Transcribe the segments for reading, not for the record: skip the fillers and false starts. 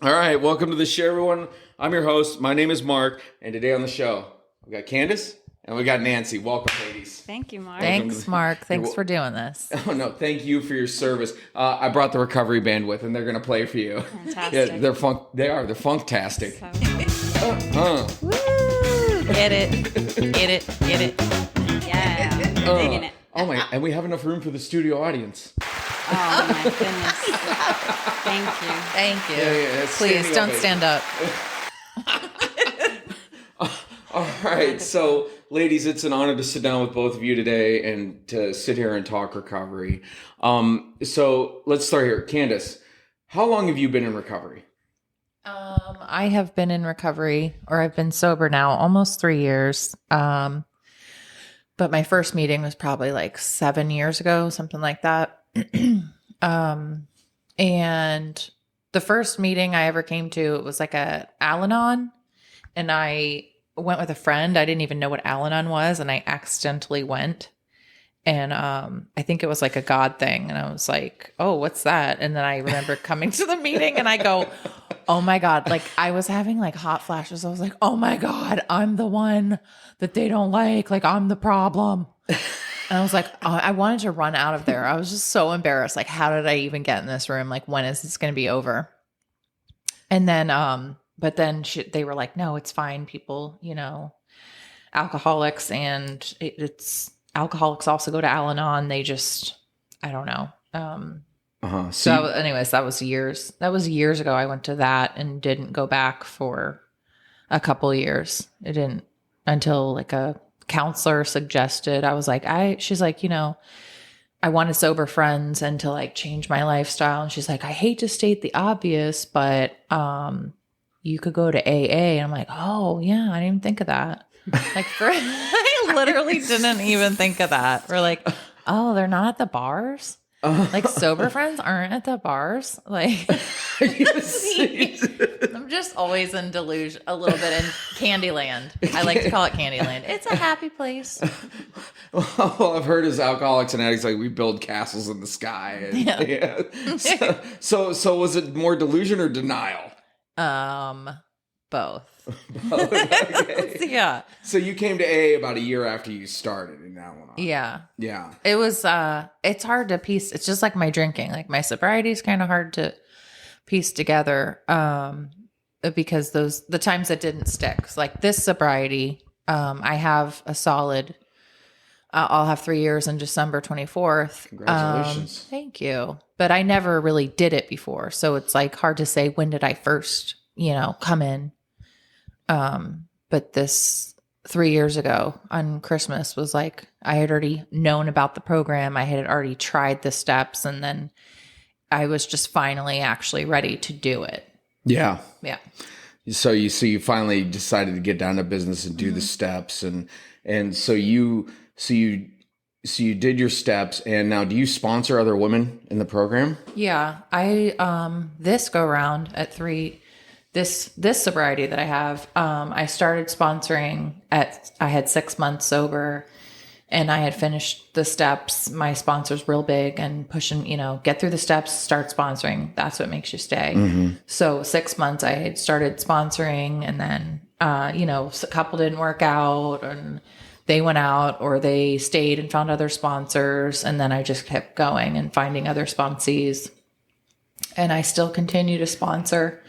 All right, welcome to the show, everyone. I'm your host. My name is Mark, and today on the show, we got Candace and we got Nancy. Welcome, ladies. Thank you, Mark. Thanks, Mark. Thanks for doing this. Oh no, thank you for your service. I brought the recovery band with, and they're gonna play for you. Fantastic. Yeah, they're funk. They're funktastic. Woo! Get it. Yeah, digging it. Oh my! And we have enough room for the studio audience. Oh my goodness. Thank you. Yeah, Please don't stand up. All right, so ladies, it's an honor to sit down with both of you today and to sit here and talk recovery. So let's start here. Candace, how long have you been in recovery? I have been in recovery, or I've been sober now almost 3 years. But my first meeting was probably like 7 years ago, something like that. And the first meeting I ever came to, it was like a Al-Anon, and I went with a friend. I didn't even know what Al-Anon was, and I accidentally went. And I think it was like a God thing. And I was like, oh, what's that? And then I remember coming to the meeting and I go, oh my God. Like I was having like hot flashes. I was like, oh my God, I'm the one that they don't like. Like I'm the problem. And I was like, I wanted to run out of there. I was just so embarrassed. Like, how did I even get in this room? Like, when is this going to be over? And then, but then they were like, no, it's fine. People, alcoholics and alcoholics also go to Al-Anon. They just, I don't know. So anyways, that was years ago. I went to that and didn't go back for a couple of years. It didn't until like a counselor suggested. I was like, she's like, I wanted sober friends and to like change my lifestyle. And she's like, I hate to state the obvious, but you could go to AA. And I'm like, oh yeah, I didn't even think of that. Like I literally didn't even think of that. We're like, oh, they're not at the bars? Like sober friends aren't at the bars? Like I'm just always in delusion, a little bit in Candyland. I like to call it Candyland. It's a happy place. Well, I've heard as alcoholics and addicts, like we build castles in the sky. And, yeah. So was it more delusion or denial? Both. Okay. Yeah. So you came to AA about a year after you started in Al-Anon. Yeah. Yeah. It was, it's hard to piece. It's just like my drinking. Like my sobriety is kind of hard to piece together because the times that didn't stick. So like this sobriety, I have a solid, I'll have 3 years in December 24th. Congratulations. Thank you. But I never really did it before. So it's like hard to say when did I first, come in. But this 3 years ago on Christmas was like, I had already known about the program. I had already tried the steps, and then I was just finally actually ready to do it. Yeah. Yeah. So you finally decided to get down to business and do the steps, and so you did your steps, and now do you sponsor other women in the program? Yeah. I, this go round at this sobriety that I have, I started sponsoring I had 6 months sober and I had finished the steps. My sponsor's real big and pushing, get through the steps, start sponsoring. That's what makes you stay. Mm-hmm. So 6 months I had started sponsoring, and then, a couple didn't work out and they went out, or they stayed and found other sponsors. And then I just kept going and finding other sponsees, and I still continue to sponsor.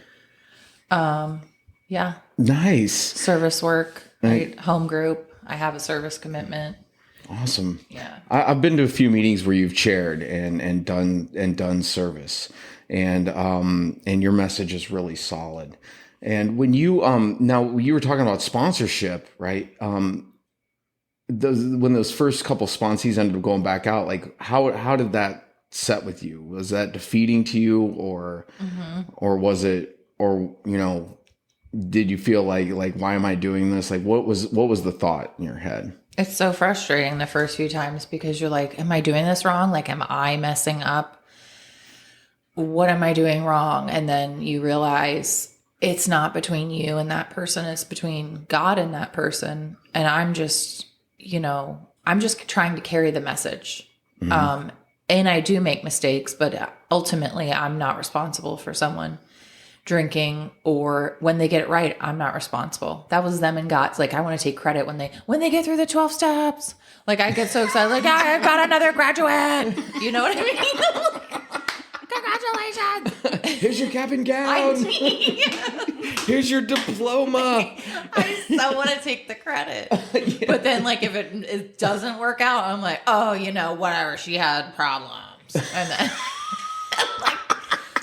Yeah. Nice. Service work, right? Home group. I have a service commitment. Awesome. Yeah. I've been to a few meetings where you've chaired and done service, and your message is really solid. And when you now you were talking about sponsorship, right? When those first couple sponsees ended up going back out, like how did that set with you? Was that defeating to you, or was it? Or, did you feel like, why am I doing this? Like, what was the thought in your head? It's so frustrating the first few times because you're like, am I doing this wrong? Like, am I messing up? What am I doing wrong? And then you realize it's not between you and that person. It's between God and that person. And I'm just, trying to carry the message. And I do make mistakes, but ultimately I'm not responsible for someone drinking, or when they get it right, I'm not responsible. That was them and God's. Like, I want to take credit when they get through the 12 steps. Like, I get so excited. Like, I got another graduate. You know what I mean? Congratulations. Here's your cap and gown. Here's your diploma. I so want to take the credit. Yeah. But then, like, if it doesn't work out, I'm like, oh, whatever. She had problems. And then, like,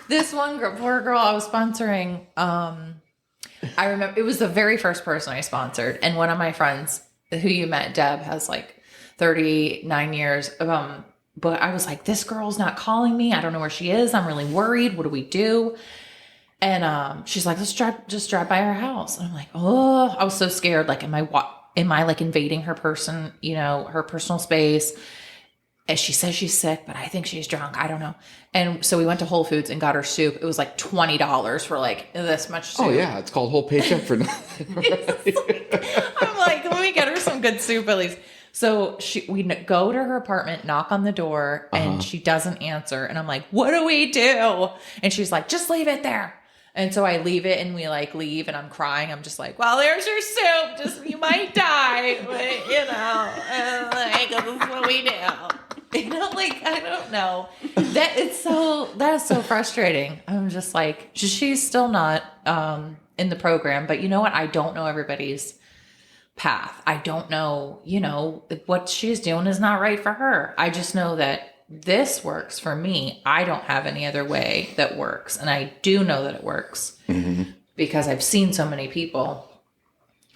this one poor girl I was sponsoring, I remember it was the very first person I sponsored. And one of my friends who you met, Deb, has like 39 years. But I was like, this girl's not calling me. I don't know where she is. I'm really worried. What do we do? And she's like, let's drive by her house. And I'm like, oh, I was so scared. Like, am I like invading her her personal space? And she says she's sick, but I think she's drunk. I don't know. And so we went to Whole Foods and got her soup. It was like $20 for like this much soup. Oh yeah, it's called whole paycheck for nothing. I'm like, let me get her some good soup at least. So we go to her apartment, knock on the door, and she doesn't answer. And I'm like, what do we do? And she's like, just leave it there. And so I leave it, and we like leave, and I'm crying. I'm just like, well, there's your soup. Just, you might die, but and like, this is what we do. Like, I don't know. That is so frustrating. I'm just like, she's still not in the program, but you know what? I don't know everybody's path. I don't know, what she's doing is not right for her. I just know that this works for me. I don't have any other way that works. And I do know that it works because I've seen so many people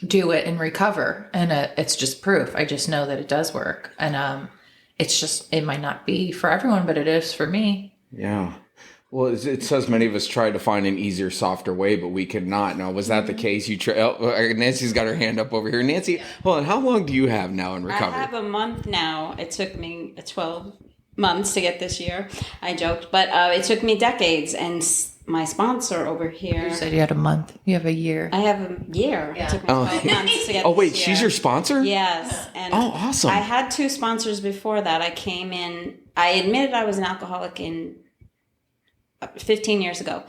do it and recover. And it's just proof. I just know that it does work. And it might not be for everyone, but it is for me. Yeah. Well, it says many of us tried to find an easier, softer way, but we could not. Now, was that the case? Nancy's got her hand up over here. Nancy, hold on. How long do you have now in recovery? I have a month now. It took me 12 months to get this year. I joked, but it took me decades. And my sponsor over here. You said you had a month. You have a year. I have a year. Yeah. It took me 12 months to get Oh, wait, this she's year. your sponsor? Yes. And awesome. I had 2 sponsors before that. I came in, I admitted I was an alcoholic in 15 years ago,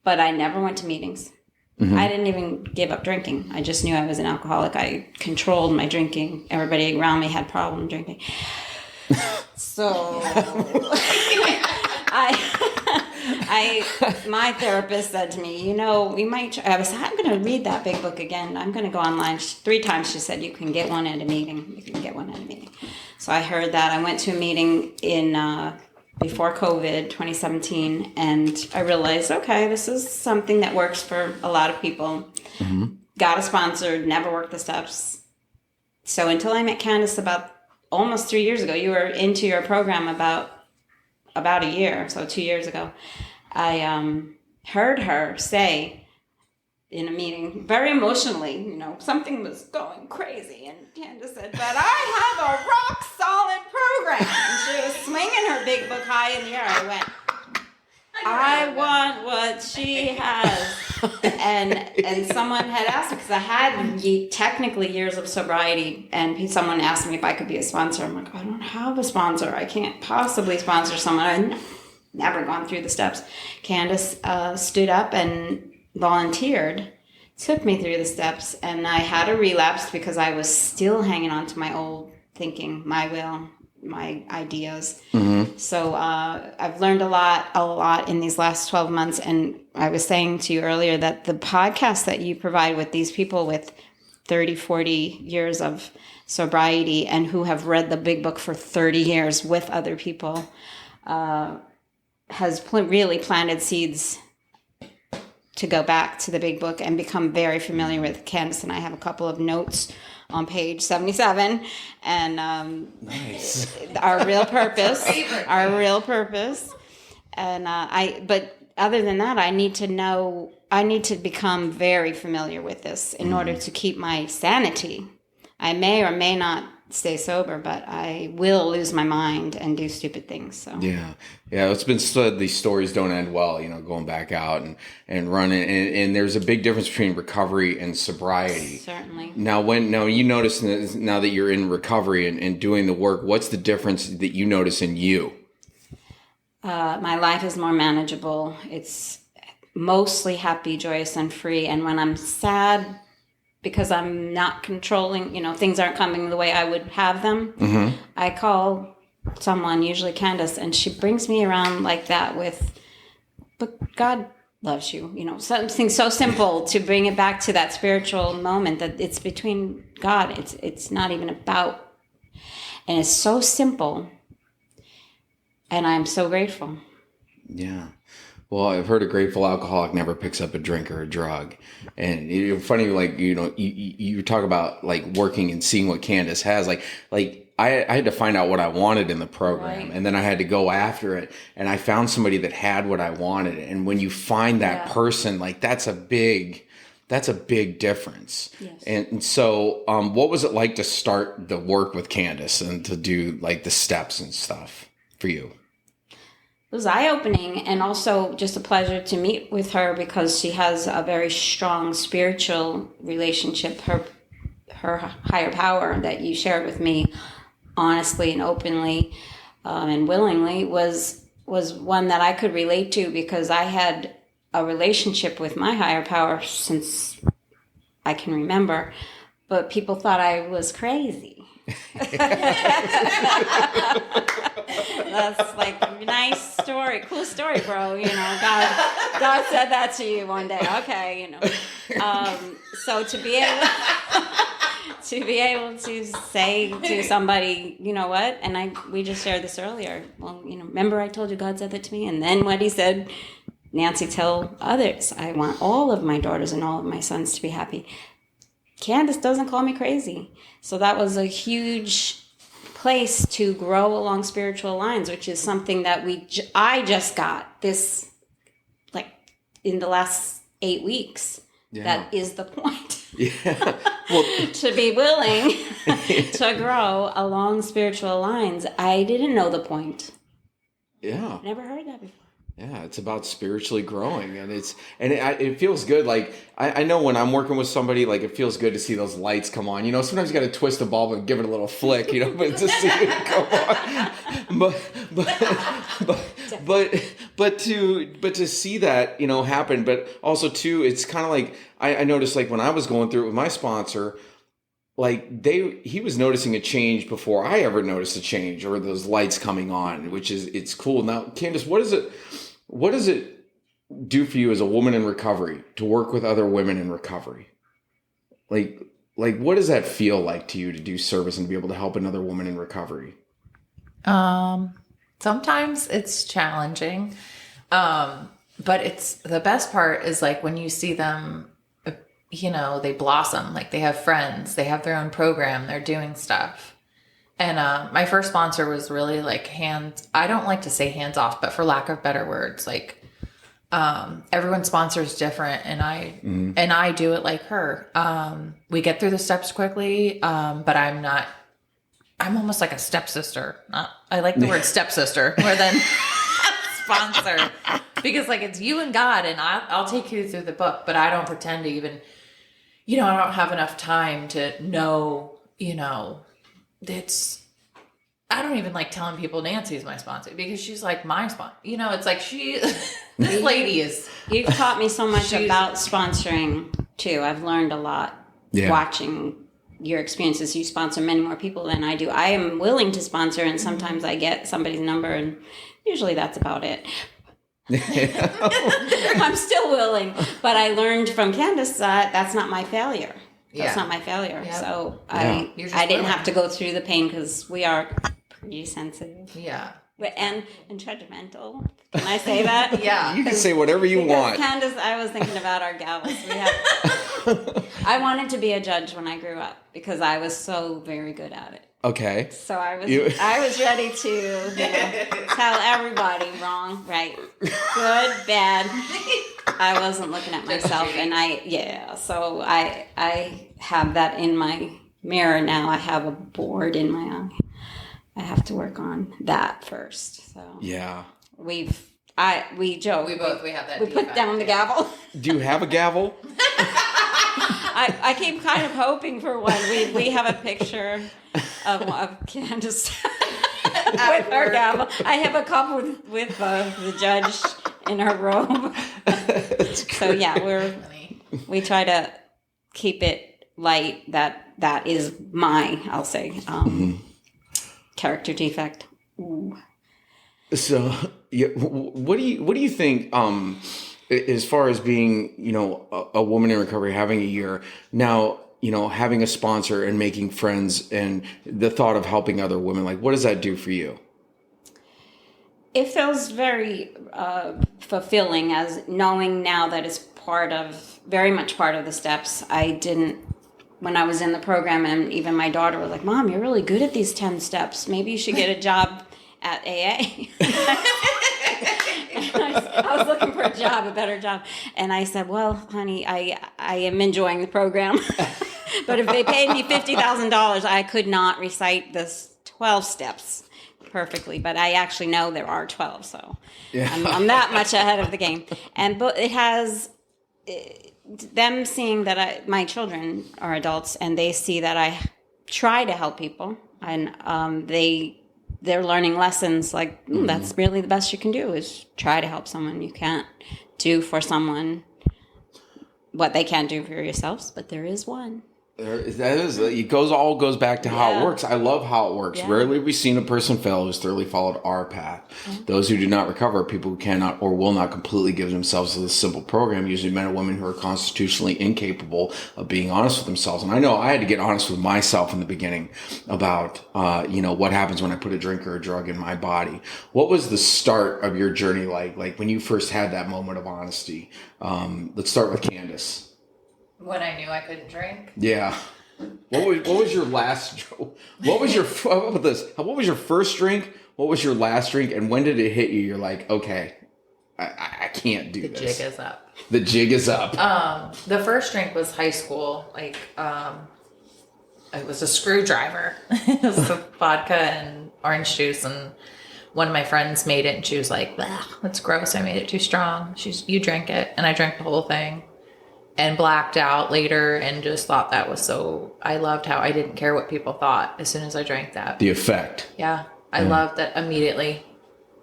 but I never went to meetings. I didn't even give up drinking. I just knew I was an alcoholic. I controlled my drinking. Everybody around me had problem drinking. So my therapist said to me, we might, I'm going to read that big book again. I'm going to go online. 3 times she said, you can get one at a meeting. You can get one at a meeting. So I heard that. I went to a meeting before COVID, 2017, and I realized, okay, this is something that works for a lot of people. Got a sponsor, never worked the steps. So until I met Candace about almost 3 years ago, you were into your program about a year, so 2 years ago, I heard her say in a meeting, very emotionally, something was going crazy. And Candace said, but I have a rock solid program. And she was swinging her big book high in the air. I went, I want what she has. And someone had asked me, because I had technically years of sobriety, and someone asked me if I could be a sponsor. I'm like, I don't have a sponsor. I can't possibly sponsor someone. I've never gone through the steps. Candace stood up and volunteered, took me through the steps, and I had a relapse because I was still hanging on to my old thinking, my will, my ideas. So I've learned a lot in these last 12 months. And I was saying to you earlier that the podcast that you provide with these people with 30, 40 years of sobriety and who have read the big book for 30 years with other people has really planted seeds to go back to the big book and become very familiar with. Candace and I have a couple of notes on page 77, and nice. our real purpose, and but other than that, I need to become very familiar with this in order to keep my sanity. I may or may not stay sober, but I will lose my mind and do stupid things. So yeah, it's been said these stories don't end well. Going back out and running, and there's a big difference between recovery and sobriety. Certainly. Now you notice now that you're in recovery and doing the work, what's the difference that you notice in you? My life is more manageable. mostly happy, joyous, and free. And when I'm sad because I'm not controlling, things aren't coming the way I would have them, I call someone, usually Candace, and she brings me around like that but God loves you, something so simple to bring it back to that spiritual moment that it's between God. It's not even about, and it's so simple. And I'm so grateful. Yeah. Well, I've heard a grateful alcoholic never picks up a drink or a drug. And it's funny, like, you talk about like working and seeing what Candace has. Like I had to find out what I wanted in the program, and then I had to go after it. And I found somebody that had what I wanted. And when you find that person, like that's a big difference. Yes. And so, what was it like to start the work with Candace and to do like the steps and stuff for you? It was eye-opening, and also just a pleasure to meet with her because she has a very strong spiritual relationship. Her higher power that you shared with me, honestly and openly and willingly, was one that I could relate to because I had a relationship with my higher power since I can remember, but people thought I was crazy. That's like nice story, cool story, bro. God said that to you one day. Okay, So to be able to say to somebody, you know what? And we just shared this earlier. Well, remember I told you God said that to me, and then what He said, Nancy, tell others. I want all of my daughters and all of my sons to be happy. Candace doesn't call me crazy. So that was a huge place to grow along spiritual lines, which is something that I just got this, like, in the last 8 weeks. Yeah. That is the point. Yeah. Well, to be willing to grow along spiritual lines. I didn't know the point. Yeah. Never heard that before. Yeah, it's about spiritually growing, and it feels good. Like I know when I'm working with somebody, like it feels good to see those lights come on. Sometimes you got to twist the bulb and give it a little flick, but to see it come on. But to see that happen, but also too, it's kind of like I noticed like when I was going through it with my sponsor. Like he was noticing a change before I ever noticed a change, or those lights coming on, it's cool. Now, Candace, what does it do for you as a woman in recovery to work with other women in recovery? Like what does that feel like to you to do service and to be able to help another woman in recovery? Sometimes it's challenging. But it's the best part is like when you see them, they blossom, like they have friends, they have their own program, they're doing stuff. And my first sponsor was really like I don't like to say hands off, but for lack of better words, like everyone's sponsor is different, and I do it like her. We get through the steps quickly, but I'm almost like a stepsister. I like the word stepsister more than sponsor, because like it's you and God, and I'll take you through the book, but I don't pretend to even, I don't have enough time to know, I don't even like telling people Nancy's my sponsor because she's like my sponsor. It's like this lady is. You've taught me so much about sponsoring too. I've learned a lot watching your experiences. You sponsor many more people than I do. I am willing to sponsor, and sometimes I get somebody's number, and usually that's about it. I'm still willing, but I learned from Candace that that's not my failure. That's not my failure. Yep. So I didn't have to go through the pain because we are pretty sensitive. Yeah. And judgmental. Can I say that? Yeah. You can say whatever you want. Candace, I was thinking about our gavels. I wanted to be a judge when I grew up because I was so very good at it. Okay. So I was ready to tell everybody wrong, right, good, bad. I wasn't looking at myself, and so I have that in my mirror now. I have a board in my eye. I have to work on that first. So yeah, we joke. We have that. We put down the gavel. Do you have a gavel? I keep kind of hoping for one. We have a picture of Candace with our gavel. I have a cup with the judge in her robe. So yeah, we try to keep it light. That is my, I'll say, character defect. Ooh. So, yeah, what do you think? As far as being, a woman in recovery, having a year now, having a sponsor and making friends, and the thought of helping other women, like, what does that do for you? It feels very fulfilling, as knowing now that it's very much part of the steps. I didn't, when I was in the program, and even my daughter was like, Mom, you're really good at these 10 steps. Maybe you should get a job at AA. I was looking for a better job. And I said, well, honey, I am enjoying the program. But if they paid me $50,000, I could not recite this 12 steps perfectly. But I actually know there are 12, so yeah. I'm that much ahead of the game. But it has them seeing that my children are adults, and they see that I try to help people, and they're learning lessons like, that's really the best you can do, is try to help someone. You can't do for someone what they can't do for yourselves, but there is one. It all goes back to how it works. I love how it works. Yeah. Rarely have we seen a person fail who's thoroughly followed our path. Yeah. Those who do not recover are people who cannot or will not completely give themselves to this simple program, usually men or women who are constitutionally incapable of being honest with themselves. And I know I had to get honest with myself in the beginning about, what happens when I put a drink or a drug in my body. What was the start of your journey like when you first had that moment of honesty? Let's start with Candace. When I knew I couldn't drink? Yeah. What was your last? What was your? How about this? What was your first drink? What was your last drink? And when did it hit you? You're like, okay, I can't do this. The jig is up. The jig is up. The first drink was high school. It was a screwdriver. It was vodka and orange juice, and one of my friends made it, and she was like, "That's gross. I made it too strong." You drank it, and I drank the whole thing. And blacked out later, and just thought that was I loved how I didn't care what people thought as soon as I drank that. The effect. Yeah. I loved that immediately.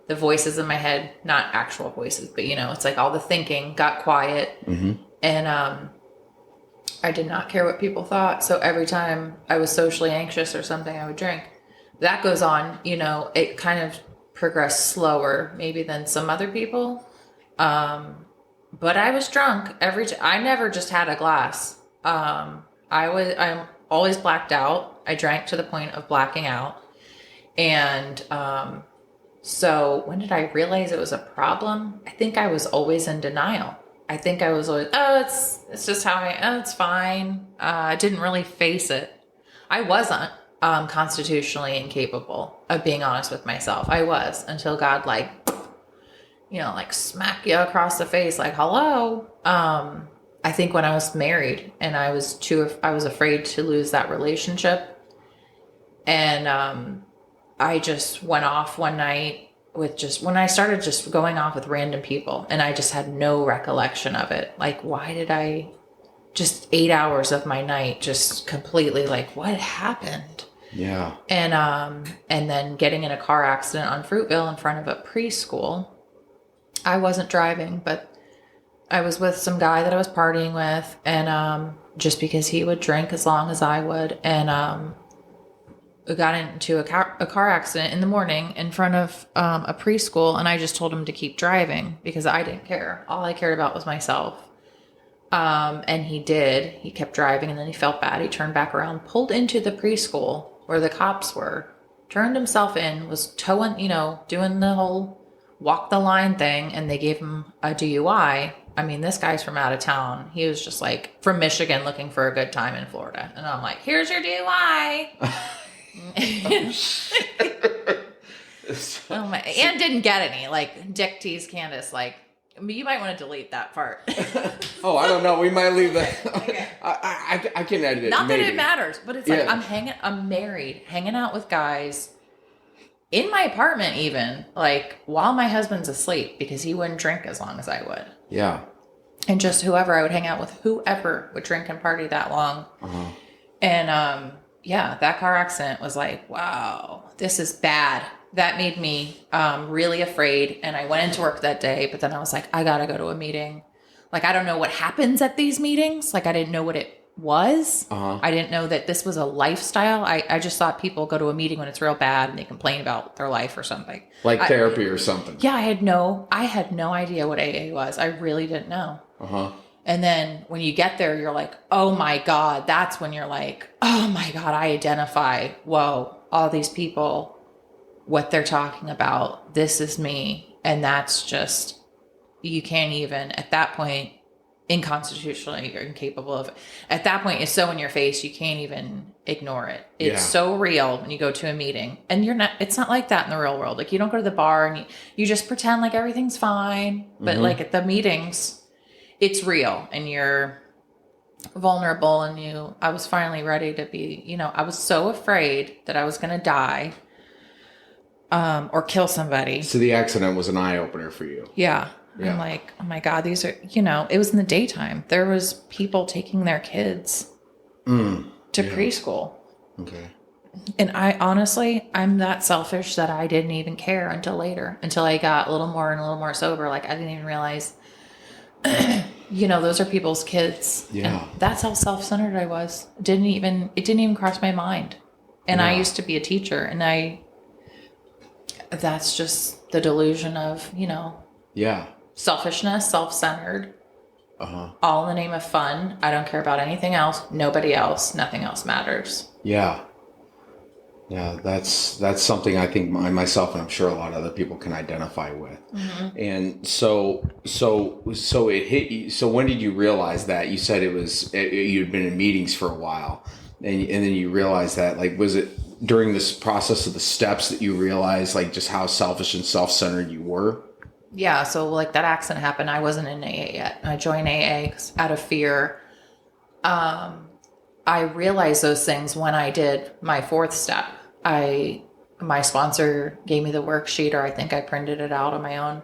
The voices in my head, not actual voices, but it's like all the thinking got quiet. Mm-hmm. And I did not care what people thought. So every time I was socially anxious or something, I would drink. That goes on, it kind of progressed slower maybe than some other people. But I was drunk I never just had a glass. I'm always blacked out. I drank to the point of blacking out. And so when did I realize it was a problem? I think I was always in denial. I think I was always, it's just how it's fine. I didn't really face it. I wasn't constitutionally incapable of being honest with myself. I was, until God smack you across the face, like, hello. I think when I was married and I was afraid to lose that relationship. And, I just went off one night when I started just going off with random people, and I just had no recollection of it. Like, why did I just 8 hours of my night just completely what happened? Yeah. And then getting in a car accident on Fruitville in front of a preschool. I wasn't driving, but I was with some guy that I was partying with, and just because he would drink as long as I would, and we got into a car accident in the morning in front of a preschool, and I just told him to keep driving because I didn't care. All I cared about was myself. And he did. He kept driving, and then he felt bad. He turned back around, pulled into the preschool where the cops were, turned himself in, was towing, doing the whole walk the line thing, and they gave him a DUI. I mean, this guy's from out of town. He was just from Michigan looking for a good time in Florida. And I'm like, here's your DUI. Oh my, and didn't get any. Dick teased Candace, you might want to delete that part. Oh, I don't know. We might leave that. Okay. I can edit it. Not that it matters, but it's I'm married, hanging out with guys in my apartment, even while my husband's asleep, because he wouldn't drink as long as I would. Yeah. And just whoever I would hang out with, whoever would drink and party that long. And that car accident was wow, this is bad. that made me really afraid. And I went into work that day, but then I was like, I got to go to a meeting. Like, I don't know what happens at these meetings. Like, I didn't know what it was. I didn't know that this was a lifestyle. I just thought people go to a meeting when it's real bad and they complain about their life or something. Like therapy or something. Yeah, I had no idea what AA was. I really didn't know. And then when you get there, you're like, oh my God, that's when you're like, oh my God, I identify. Whoa, all these people, what they're talking about, this is me. And that's just, you can't even, at that point, unconstitutionally, you're incapable of, at that point, it's so in your face, you can't even ignore it. It's so real when you go to a meeting. And it's not like that in the real world. Like, you don't go to the bar and you just pretend like everything's fine. But like at the meetings, it's real and you're vulnerable. And I was finally ready to be, I was so afraid that I was going to die or kill somebody. So the accident was an eye opener for you. Yeah. I'm like, oh my God, these are, it was in the daytime. There was people taking their kids to preschool. Okay. And I'm that selfish that I didn't even care until later, until I got a little more sober. Like, I didn't even realize, those are people's kids. Yeah. And that's how self-centered I was. It didn't even cross my mind. And I used to be a teacher, and that's just the delusion of, selfishness, self-centered, all in the name of fun. I don't care about anything else, nobody else, nothing else matters. Yeah, that's something I think myself, and I'm sure a lot of other people can identify with. And so it hit you. So when did you realize that? You said you'd been in meetings for a while, and then you realized that. Like, was it during this process of the steps that you realized, like, just how selfish and self-centered you were? Yeah, so like that accident happened. I wasn't in AA yet. I joined AA out of fear. I realized those things when I did my fourth step. My sponsor gave me the worksheet, or I think I printed it out on my own.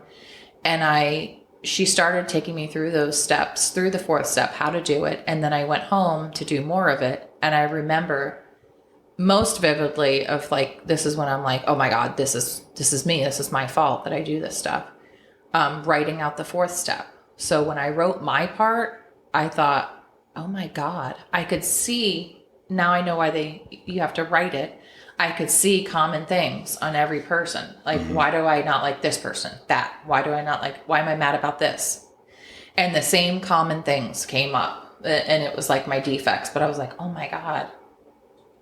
And she started taking me through those steps, through the fourth step, how to do it. And then I went home to do more of it. And I remember most vividly of like, this is when I'm like, oh my God, this is me. This is my fault that I do this stuff. Writing out the fourth step. So when I wrote my part, I thought, oh my God, I could see, now I know why you have to write it. I could see common things on every person. Like, why do I not like this person? That, why am I mad about this? And the same common things came up, and it was like my defects, but I was like, oh my God,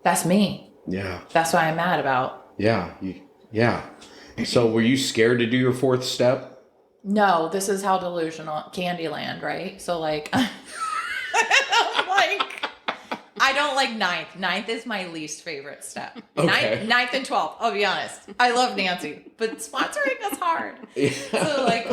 that's me. Yeah. That's what I'm mad about. Yeah. Yeah. So were you scared to do your fourth step? No, this is how delusional Candyland, right? So like, I don't like ninth. Ninth is my least favorite step. Okay. Ninth and 12th, I'll be honest. I love Nancy, but sponsoring is hard. Yeah. So like,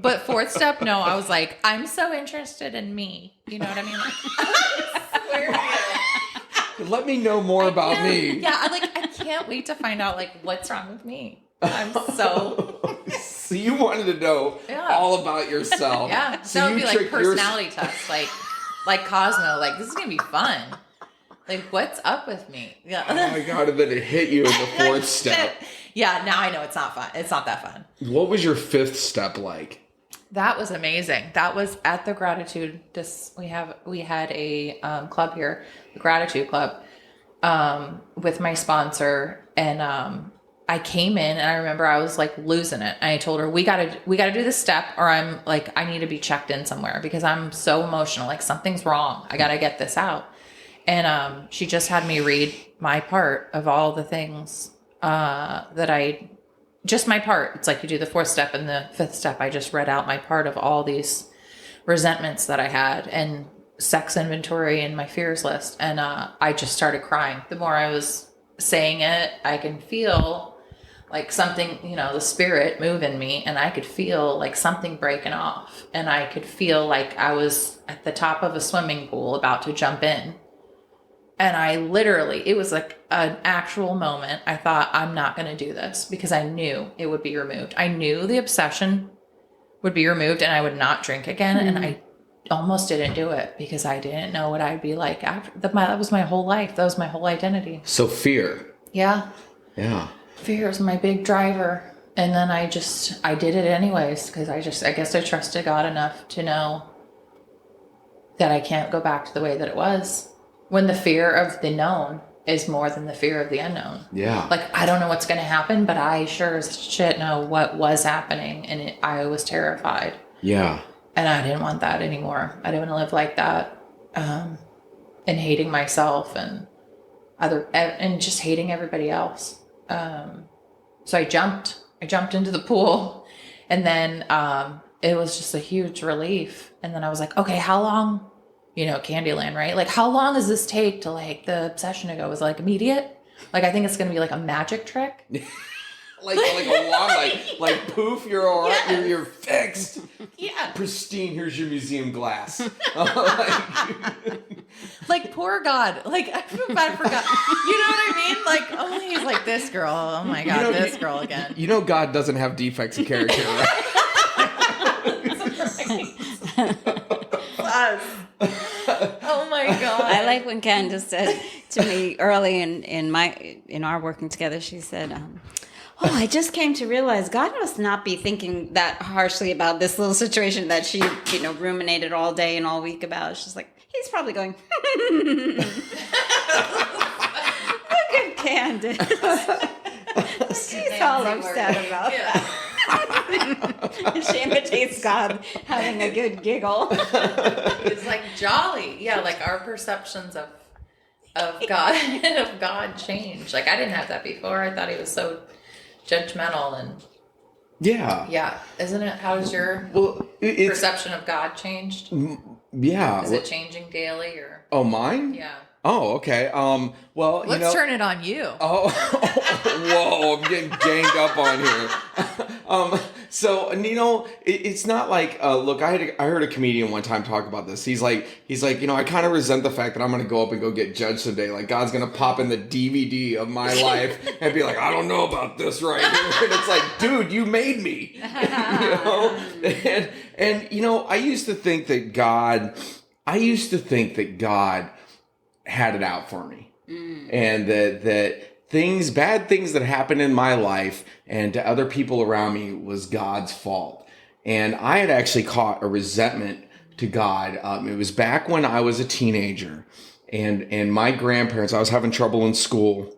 but fourth step, no, I was like, I'm so interested in me. You know what I mean? Like, I swear to you. Let me know more about me. Yeah, I can't wait to find out like what's wrong with me. I'm so. So you wanted to know all about yourself. Yeah, so it would be like personality tests, like Cosmo. Like, this is gonna be fun. Like, what's up with me? Yeah. Oh my God! And then it hit you in the fourth step. Yeah, now I know it's not fun. It's not that fun. What was your fifth step like? That was amazing. That was at the gratitude. We had a club here, the Gratitude Club, with my sponsor, and I came in and I remember I was like losing it. And I told her, we gotta do this step, or I'm like, I need to be checked in somewhere because I'm so emotional. Like, something's wrong. I gotta get this out. And she just had me read my part of all the things just my part. It's like you do the fourth step and the fifth step. I just read out my part of all these resentments that I had and sex inventory and my fears list. And I just started crying. The more I was saying it, I can feel like something, the spirit move in me, and I could feel like something breaking off, and I could feel like I was at the top of a swimming pool about to jump in. And I literally, it was like an actual moment. I thought, I'm not going to do this, because I knew it would be removed. I knew the obsession would be removed and I would not drink again. Mm-hmm. And I almost didn't do it because I didn't know what I'd be like after. That was my whole life. That was my whole identity. So fear. Yeah. Yeah. Fear was my big driver. And then I did it anyways because I guess I trusted God enough to know that I can't go back to the way that it was when the fear of the known is more than the fear of the unknown. Yeah. Like, I don't know what's going to happen, but I sure as shit know what was happening. And I was terrified. Yeah. And I didn't want that anymore. I didn't want to live like that. And hating myself and just hating everybody else. So I jumped into the pool, and then it was just a huge relief. And then I was like, okay, how long, Candyland, right? Like, how long does this take to like the obsession to go? Was it like immediate? Like, I think it's going to be like a magic trick. like a wand, like poof, you're all right, Yes. you're fixed. Yeah. Pristine, here's your museum glass. Like, poor God. Like, I feel bad for God. You know what I mean? Like, oh, he's like, this girl. Oh my God, this girl again. God doesn't have defects of character, right? Oh my God. I like when Candace said to me early in our working together, she said, I just came to realize God must not be thinking that harshly about this little situation that she, ruminated all day and all week about. She's like, he's probably going, look at Candace. She's all upset about that. She imitates God having a good giggle. It's like jolly. Yeah, like our perceptions of God and of God changed. Like, I didn't have that before. I thought he was so judgmental and yeah. Isn't it? How's your perception of God changed? Yeah. Is it changing daily or? Oh, mine? Yeah. Oh, okay. Well, let's turn it on you. Oh, whoa! I'm getting ganged up on here. So it's not like look. I heard a comedian one time talk about this. He's like, I kind of resent the fact that I'm gonna go up and go get judged someday. Like, God's gonna pop in the DVD of my life and be like, I don't know about this right here. And it's like, dude, you made me. And I used to think that God had it out for me. And that bad things that happened in my life and to other people around me was God's fault. And I had actually caught a resentment to God. It was back when I was a teenager, and my grandparents, I was having trouble in school,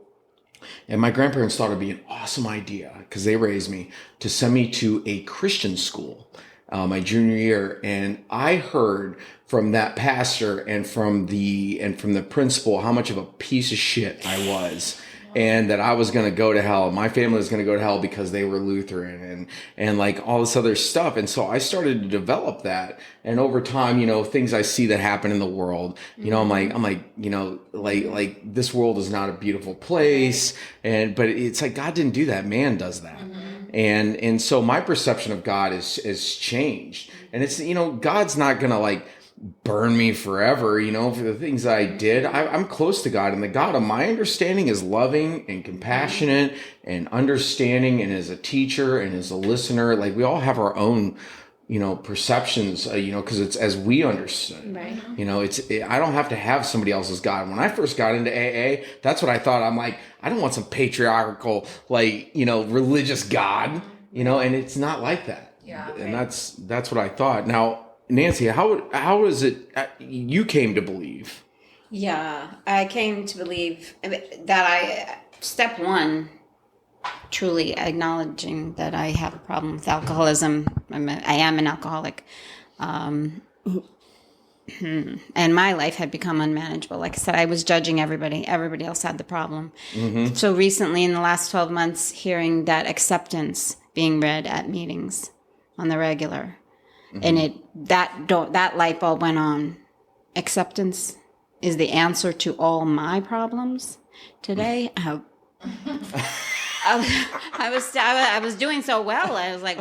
and my grandparents thought it'd be an awesome idea, because they raised me, to send me to a Christian school my junior year. And I heard from that pastor and from the principal how much of a piece of shit I was, and that I was going to go to hell. My family was going to go to hell because they were Lutheran and like all this other stuff. And so I started to develop that. And over time, things I see that happen in the world, I'm like, like this world is not a beautiful place. But it's like, God didn't do that. Man does that. And so my perception of God is changed. And it's, God's not going to like burn me forever, for the things that I did. I'm close to God, and the God of my understanding is loving and compassionate and understanding, and as a teacher and as a listener. Like, we all have our own, perceptions, because it's as we understood. Right. I don't have to have somebody else's God. When I first got into AA, that's what I thought. I'm like, I don't want some patriarchal, religious God, and it's not like that. Yeah. And that's what I thought. Now, Nancy, how is it you came to believe? Yeah, I came to believe that step one, truly acknowledging that I have a problem with alcoholism. I am an alcoholic. And my life had become unmanageable. Like I said, I was judging everybody. Everybody else had the problem. Mm-hmm. So recently, in the last 12 months, hearing that acceptance being read at meetings on the regular, and that light bulb went on. Acceptance is the answer to all my problems today. I was doing so well. I was like,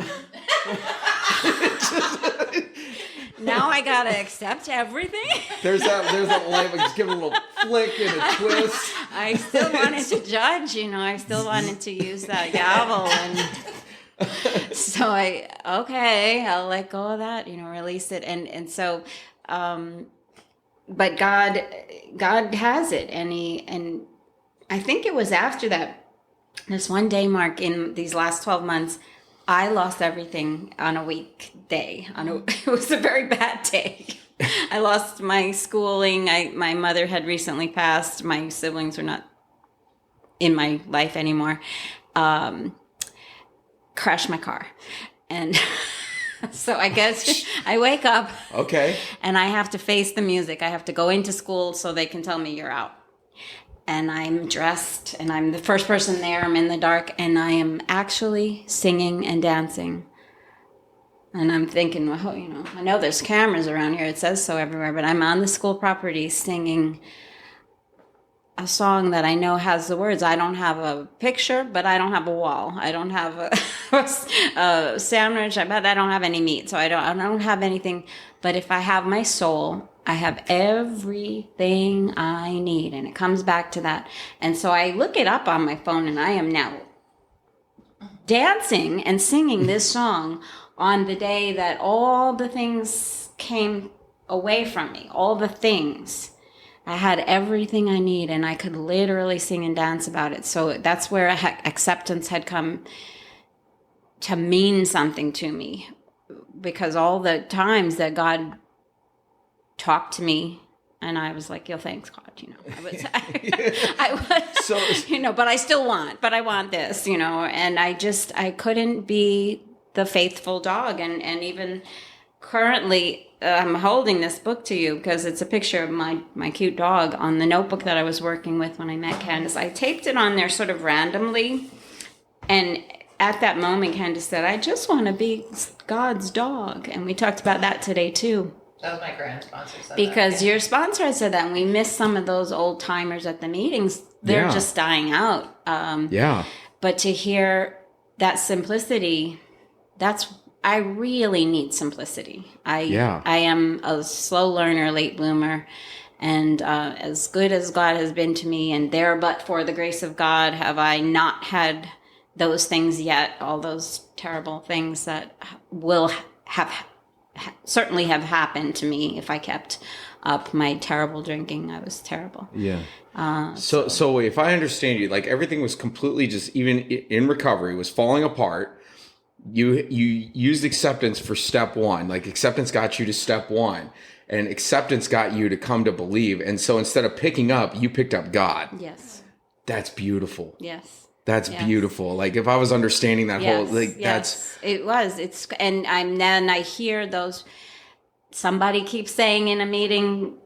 now I gotta accept everything. There's that light, just give it a little flick and a twist. I still wanted to judge, I still wanted to use that gavel, and so I'll let go of that, release it, and so, but God has it, and I think it was after that This one day, Mark, in these last 12 months, I lost everything on a weekday. It was a very bad day. I lost my schooling. My mother had recently passed. My siblings were not in my life anymore. Crashed my car. And so I guess I wake up. Okay. And I have to face the music. I have to go into school so they can tell me you're out. And I'm dressed and I'm the first person there. I'm in the dark and I am actually singing and dancing. And I'm thinking, well, I know there's cameras around here. It says so everywhere, but I'm on the school property singing a song that I know has the words. I don't have a picture, but I don't have a wall. I don't have a sandwich. I bet I don't have any meat. So I don't have anything. But if I have my soul, I have everything I need. And it comes back to that. And so I look it up on my phone and I am now dancing and singing this song on the day that all the things came away from me. All the things. I had everything I need and I could literally sing and dance about it. So that's where acceptance had come to mean something to me. Because all the times that God talked to me and I was like, thanks God, I was, so, but I want this, and I couldn't be the faithful dog. And even currently, I'm holding this book to you because it's a picture of my cute dog on the notebook that I was working with when I met Candace. I taped it on there sort of randomly. And at that moment, Candace said, I just want to be God's dog. And we talked about that today, too. That was my grand sponsor said because that. Your sponsor had said that, and we missed some of those old timers at the meetings. They're just dying out. But to hear that simplicity, I really need simplicity. I am a slow learner, late bloomer, and as good as God has been to me, and there but for the grace of God have I not had those things yet, all those terrible things that will certainly have happened to me if I kept up my terrible drinking. I was terrible. Yeah. So if I understand you, like everything was completely just, even in recovery, was falling apart. You used acceptance for step one. Like acceptance got you to step one, and acceptance got you to come to believe. And so instead of picking up, you picked up God. Yes. That's beautiful. Yes. That's beautiful. Like if I was understanding that whole, like that's. It was. And then I hear those, somebody keeps saying in a meeting,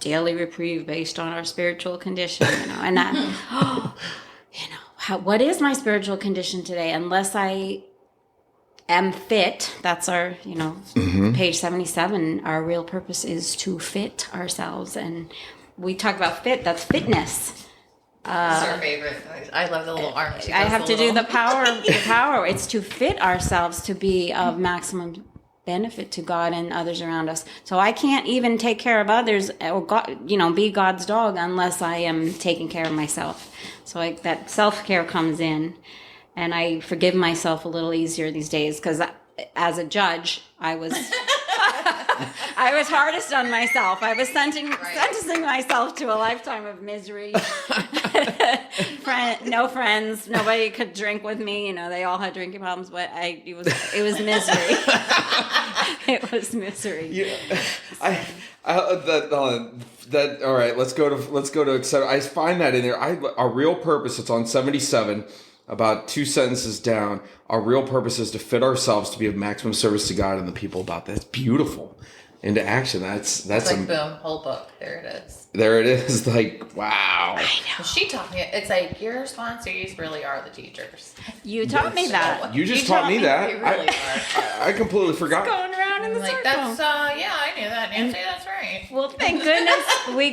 daily reprieve based on our spiritual condition, and I, what is my spiritual condition today? Unless I am fit, that's our, page 77, our real purpose is to fit ourselves. And we talk about fit, that's fitness. It's our favorite. I love the little arm. I have to do the power. It's to fit ourselves to be of maximum benefit to God and others around us. So I can't even take care of others or God, be God's dog unless I am taking care of myself. So that self-care comes in, and I forgive myself a little easier these days because as a judge, I was hardest on myself. I was sentencing myself to a lifetime of misery. No friends. Nobody could drink with me. They all had drinking problems, but it was misery. It was misery. Yeah. All right. Let's go to accept. I find that in there. Our real purpose. It's on 77. About 2 sentences down, our real purpose is to fit ourselves to be of maximum service to God and the people about that. That's beautiful. Into action. That's like boom, whole book. There it is. There it is. Like, wow. I know. She taught me. It's like your sponsors really are the teachers. You taught me that. You just taught me that. You really are. I completely forgot. It's going around in the circle. That's I knew that, Nancy. That's right. Well, thank goodness we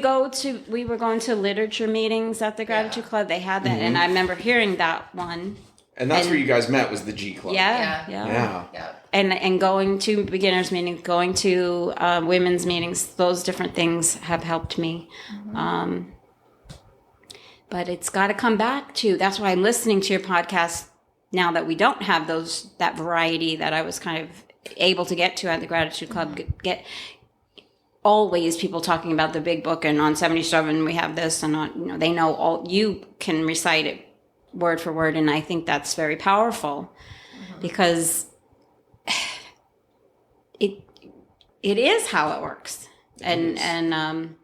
were going to literature meetings at the Gratitude Club. They had that, and I remember hearing that one. And that's where you guys met, was the G Club. Yeah. And going to beginners meetings, going to women's meetings, those different things have helped me. Mm-hmm. But it's got to come back to, that's why I'm listening to your podcast now that we don't have that variety that I was kind of able to get to at the Gratitude Club. Get always people talking about the big book, and on 77 we have this, and on, they know all, you can recite it word for word. And I think that's very powerful because it is how it works. And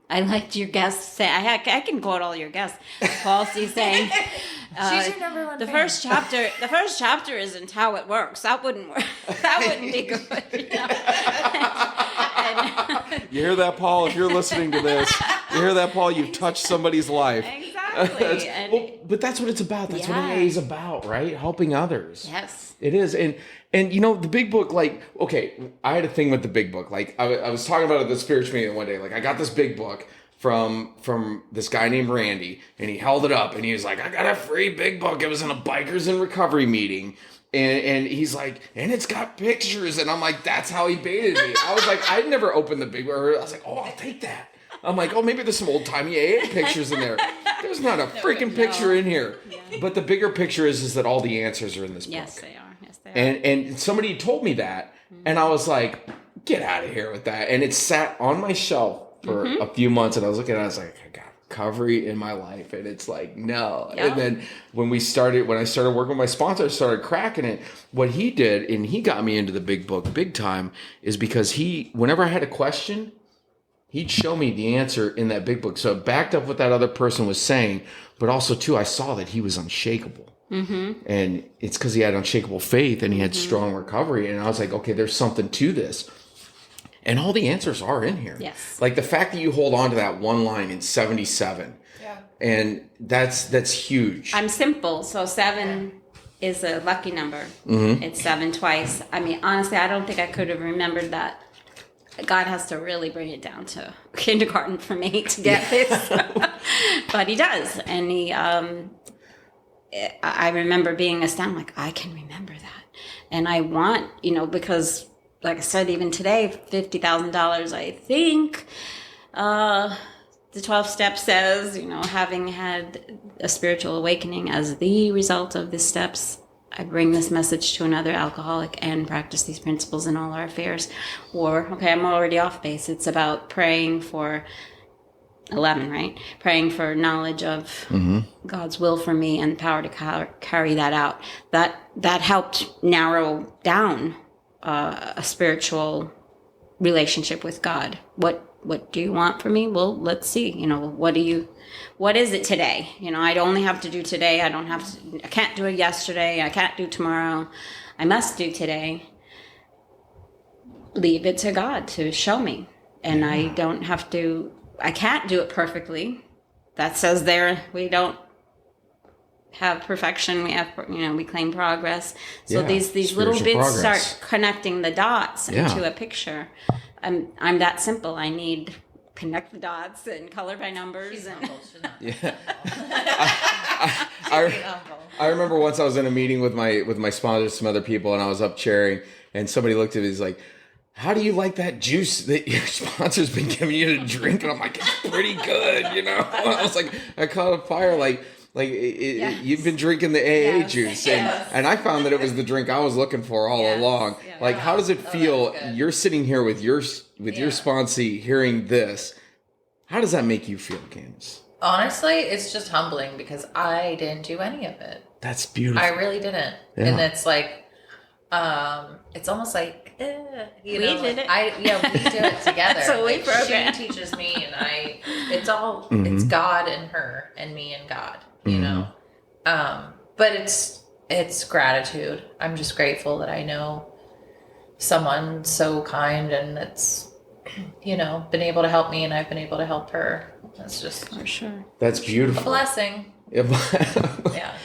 I liked your guest say, I can quote all your guests. Paul's saying, she's your number one the fan. The first chapter isn't how it works. That wouldn't work. That wouldn't be good. You know? You hear that, Paul? If you're listening to this, you hear that, Paul? You've touched somebody's life. Exactly. But that's what it's about. That's what Yeah. AA is about, right? Helping others. Yes. It is. And you know, the big book, like, okay, I had a thing with the big book. Like, I was talking about it at the spiritual meeting one day. Like, I got this big book from this guy named Randy, and he held it up, and he was like, I got a free big book. It was in a Bikers in Recovery meeting. And he's like, and it's got pictures. And I'm like, that's how he baited me. I was like, I'd never opened the big book. I was like, oh, I'll take that. I'm like, oh, maybe there's some old-timey AA pictures in there. There's not a freaking picture in here. Yeah. But the bigger picture is that all the answers are in this book. Yes, they are. Yes, they are. And somebody told me that, and I was like, get out of here with that. And it sat on my shelf for a few months, and I was looking at it, I was like, I got recovery in my life, and it's like, no. Yeah. And then when I started working with my sponsor, I started cracking it. What he did, and he got me into the big book big time, is because whenever I had a question, he'd show me the answer in that big book. So it backed up what that other person was saying, but also too, I saw that he was unshakable. Mm-hmm. And it's because he had unshakable faith and he had strong recovery. And I was like, okay, there's something to this. And all the answers are in here. Yes. Like the fact that you hold on to that one line in 77. Yeah. And that's huge. I'm simple. So 7 is a lucky number. Mm-hmm. It's 7 twice. I mean, honestly, I don't think I could have remembered that. God has to really bring it down to kindergarten for me to get this. But he does. And I remember being astounded, like, I can remember that. And I want, because like I said, even today, $50,000, I think, the 12 step says, having had a spiritual awakening as the result of the steps, I bring this message to another alcoholic and practice these principles in all our affairs. Or, okay, I'm already off base. It's about praying for 11, right? Praying for knowledge of God's will for me and power to carry that out. That helped narrow down a spiritual relationship with God. What do you want from me? Well, let's see. What is it today? I'd only have to do today. I can't do it yesterday. I can't do tomorrow. I must do today. Leave it to God to show me. And I can't do it perfectly. That says there, we don't have perfection. We have, we claim progress. So these little bits progress. Start connecting the dots into a picture. I'm that simple. I need connect the dots and color by numbers. I remember once I was in a meeting with my sponsors, some other people, and I was up chairing, and somebody looked at me. He's like, how do you like that juice that your sponsor's been giving you to drink? And I'm like, it's pretty good, I was like, I caught a fire, you've been drinking the AA juice. And I found that it was the drink I was looking for all along. Yeah. Like, how does it feel? You're sitting here with your sponsee hearing this. How does that make you feel, Candace? Honestly, it's just humbling because I didn't do any of it. That's beautiful. I really didn't. Yeah. And it's like, it's almost like, we did it. We do it together. So we program. She teaches me, and it's all, it's God and her, and me and God, but it's gratitude. I'm just grateful that I know someone so kind and that's, been able to help me, and I've been able to help her. That's just for sure. That's beautiful. A blessing. Yeah.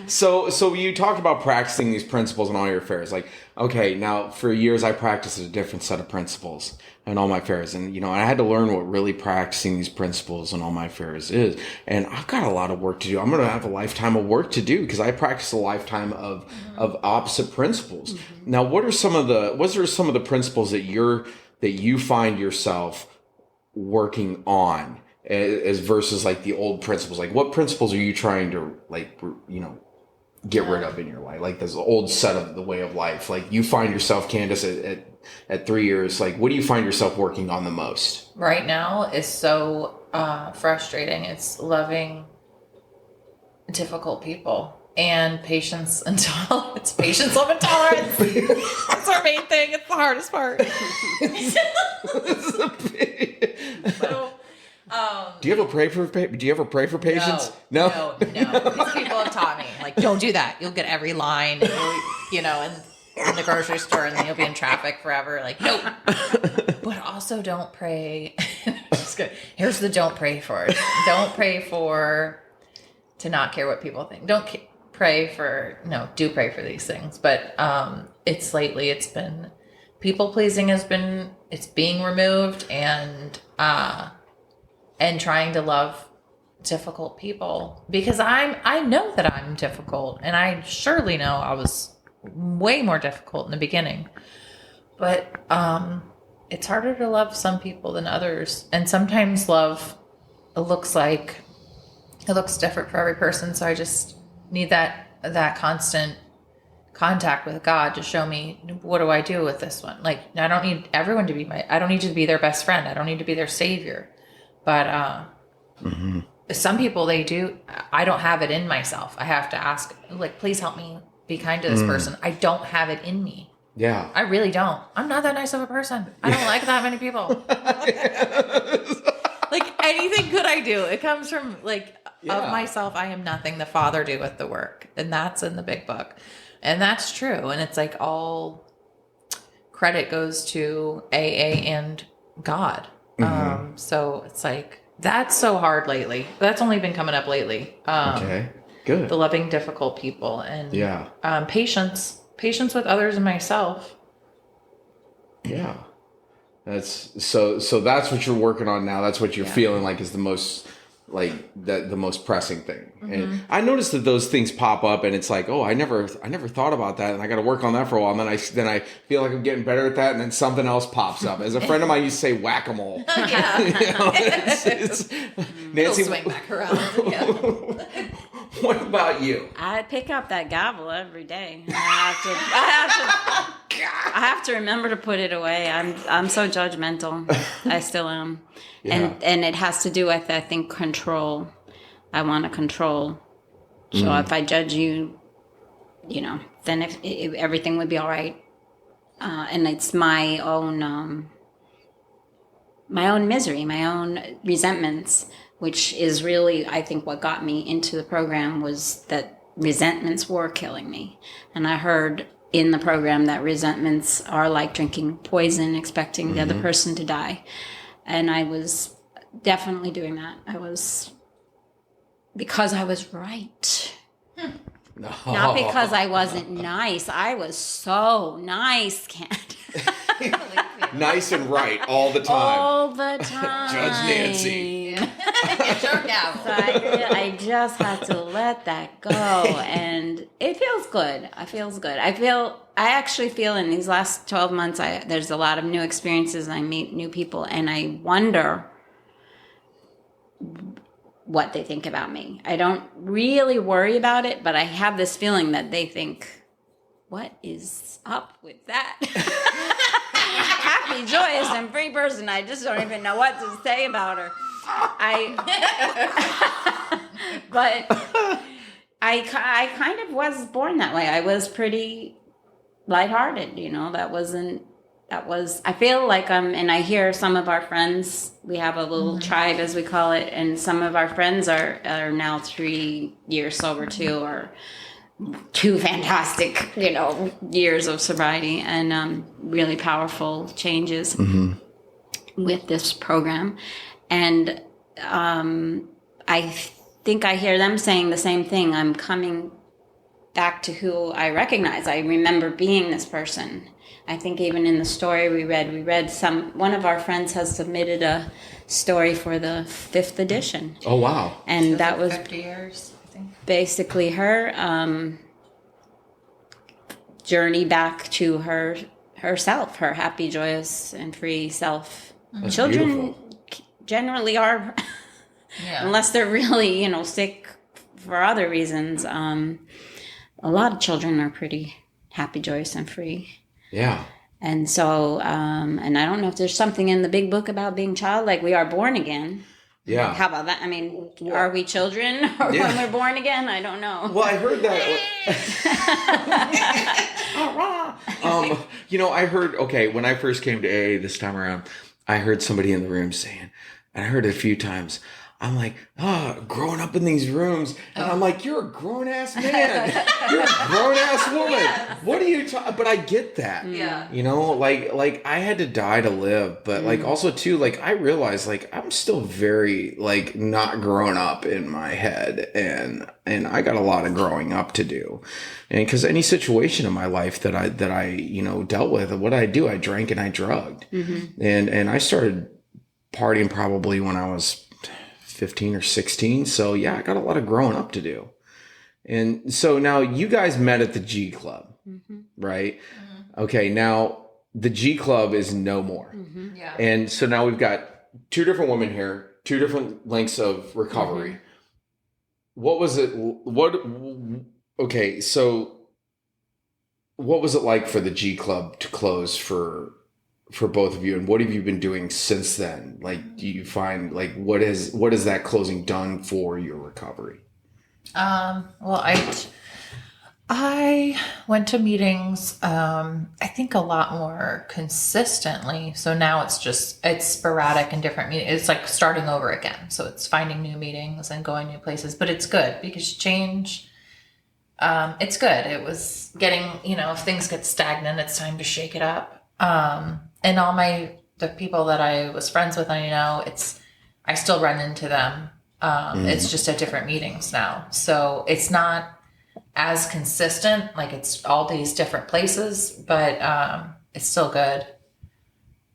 So you talked about practicing these principles in all your affairs. Like, okay, now for years I practiced a different set of principles in all my affairs. And, I had to learn what really practicing these principles in all my affairs is. And I've got a lot of work to do. I'm going to have a lifetime of work to do because I practice a lifetime of opposite principles. Mm-hmm. Now, what are some of the principles that you find yourself working on? As versus like the old principles, like what principles are you trying to get rid of in your life? Like this old set of the way of life. Like you find yourself, Candace, at 3 years. Like what do you find yourself working on the most? Right now is so frustrating. It's loving difficult people. And patience and tolerance. Patience, love, and tolerance. That's our main thing. It's the hardest part. So, do you ever pray for patience? No. These people have taught me, like, don't do that. You'll get every line, and in the grocery store, and then you'll be in traffic forever. Like, nope. But also, don't pray. Just kidding. Here's the don't pray for. Don't pray for to not care what people think. Don't pray for. No, do pray for these things. But it's been people pleasing it's being removed, and trying to love difficult people, because I know that I'm difficult, and I surely know I was way more difficult in the beginning, but it's harder to love some people than others, and sometimes love looks different for every person. So I just need that constant contact with God to show me, what do I do with this one? Like, I don't need everyone to be I don't need to be their best friend. I don't need to be their savior. But some people, they do. I don't have it in myself. I have to ask, like, please help me be kind to this person. I don't have it in me. Yeah. I really don't. I'm not that nice of a person. I don't like that many people. Like, anything good I do, it comes from, of myself. I am nothing. The Father doeth the work. And that's in the big book. And that's true. And it's like all credit goes to AA and God. So it's like, that's so hard lately. That's only been coming up lately. Okay, good. The loving difficult people, and patience with others and myself. Yeah, that's so that's what you're working on now. That's what you're feeling like is the most the most pressing thing. And I noticed that those things pop up, and it's like, oh, I never thought about that, and I got to work on that for a while. And then I feel like I'm getting better at that, and then something else pops up. As a friend of mine used to say, whack-a-mole. Yeah, it's Nancy, swing back around. Yeah. What about you? I pick up that gavel every day. I have to remember to put it away. I'm so judgmental. I still am. Yeah. And it has to do with, I think, control. I want to control. So if I judge you, then if everything would be all right. And it's my own misery, my own resentments, which is really, I think, what got me into the program, was that resentments were killing me. And I heard in the program that resentments are like drinking poison, expecting the other person to die. And I was definitely doing that. Because I was right. No. Not because I wasn't nice. I was so nice, Candace. Nice and right all the time. All the time. Judge Nancy. So I just had to let that go, and it feels good. I actually feel in these last 12 months, there's a lot of new experiences. I meet new people, and I wonder what they think about me. I don't really worry about it, but I have this feeling that they think, what is up with that? Happy, joyous, and free person. I just don't even know what to say about her. But I kind of was born that way. I was pretty lighthearted, I feel like and I hear some of our friends, we have a little tribe, as we call it, and some of our friends are now 3 years sober too, or 2 fantastic, years of sobriety, and really powerful changes with this program. And I think I hear them saying the same thing. I'm coming back to who I recognize. I remember being this person. I think even in the story we read one of our friends has submitted a story for the 5th edition. Oh, wow. And that was 50 years, I think. Basically her journey back to herself, her happy, joyous, and free self. That's Children beautiful. Generally are, unless they're really, sick for other reasons. A lot of children are pretty happy, joyous, and free. Yeah. And so, and I don't know if there's something in the big book about being childlike. We are born again. Yeah. How about that? I mean, are we children or when we're born again? I don't know. Well, I heard that. I heard, okay, when I first came to AA this time around, I heard somebody in the room saying, and I heard it a few times, I'm like, growing up in these rooms. And I'm like, you're a grown ass man. You're a grown ass woman. Yes. What are you talking? But I get that. Yeah. Like I had to die to live. But like also too, like I realized like I'm still very like not grown up in my head. And I got a lot of growing up to do. And because any situation in my life that I dealt with, what did I do? I drank and I drugged. Mm-hmm. And I started partying probably when I was 15 or 16. So yeah, I got a lot of growing up to do. And so now you guys met at the G Club, right? Mm-hmm. Okay. Now the G Club is no more. Mm-hmm. Yeah. And so now we've got two different women here, two different lengths of recovery. Mm-hmm. What was it? Okay. So what was it like for the G Club to close for both of you, and what have you been doing since then? Like, do you find like what has that closing done for your recovery? Well, I went to meetings, I think a lot more consistently. So now it's sporadic and different meetings. It's like starting over again. So it's finding new meetings and going new places, but it's good because change, it's good. It was getting, if things get stagnant, it's time to shake it up. And all the people that I was friends with, I still run into them. It's just at different meetings now. So it's not as consistent, like it's all these different places, but it's still good.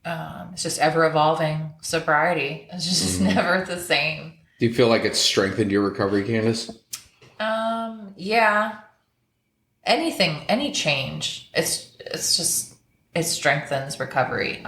It's just ever evolving sobriety. It's just never the same. Do you feel like it's strengthened your recovery, Candace? Yeah. Any change, it strengthens recovery.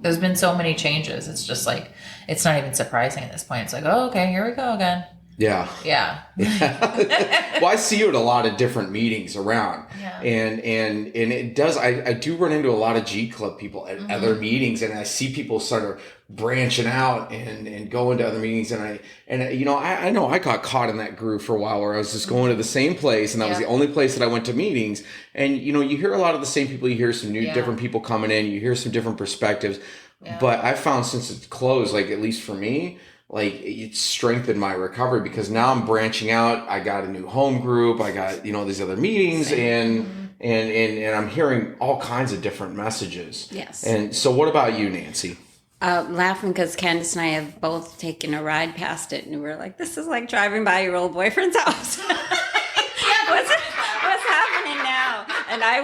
There's been so many changes. It's just like, it's not even surprising at this point. It's like, oh, okay, here we go again. Yeah. Yeah. Well, I see you at a lot of different meetings around. Yeah. And it does, I do run into a lot of G Club people at other meetings, and I see people sort of branching out and going to other meetings. And I know I got caught in that groove for a while where I was just going to the same place, and that was the only place that I went to meetings. And, you hear a lot of the same people, you hear some new, different people coming in, you hear some different perspectives. Yeah. But I found since it's closed, like at least for me, like it's strengthened my recovery because now I'm branching out. I got a new home group. I got, these other meetings and I'm hearing all kinds of different messages. Yes. And so what about you, Nancy? Laughing because Candace and I have both taken a ride past it, and we're like, this is like driving by your old boyfriend's house. What's happening now? And I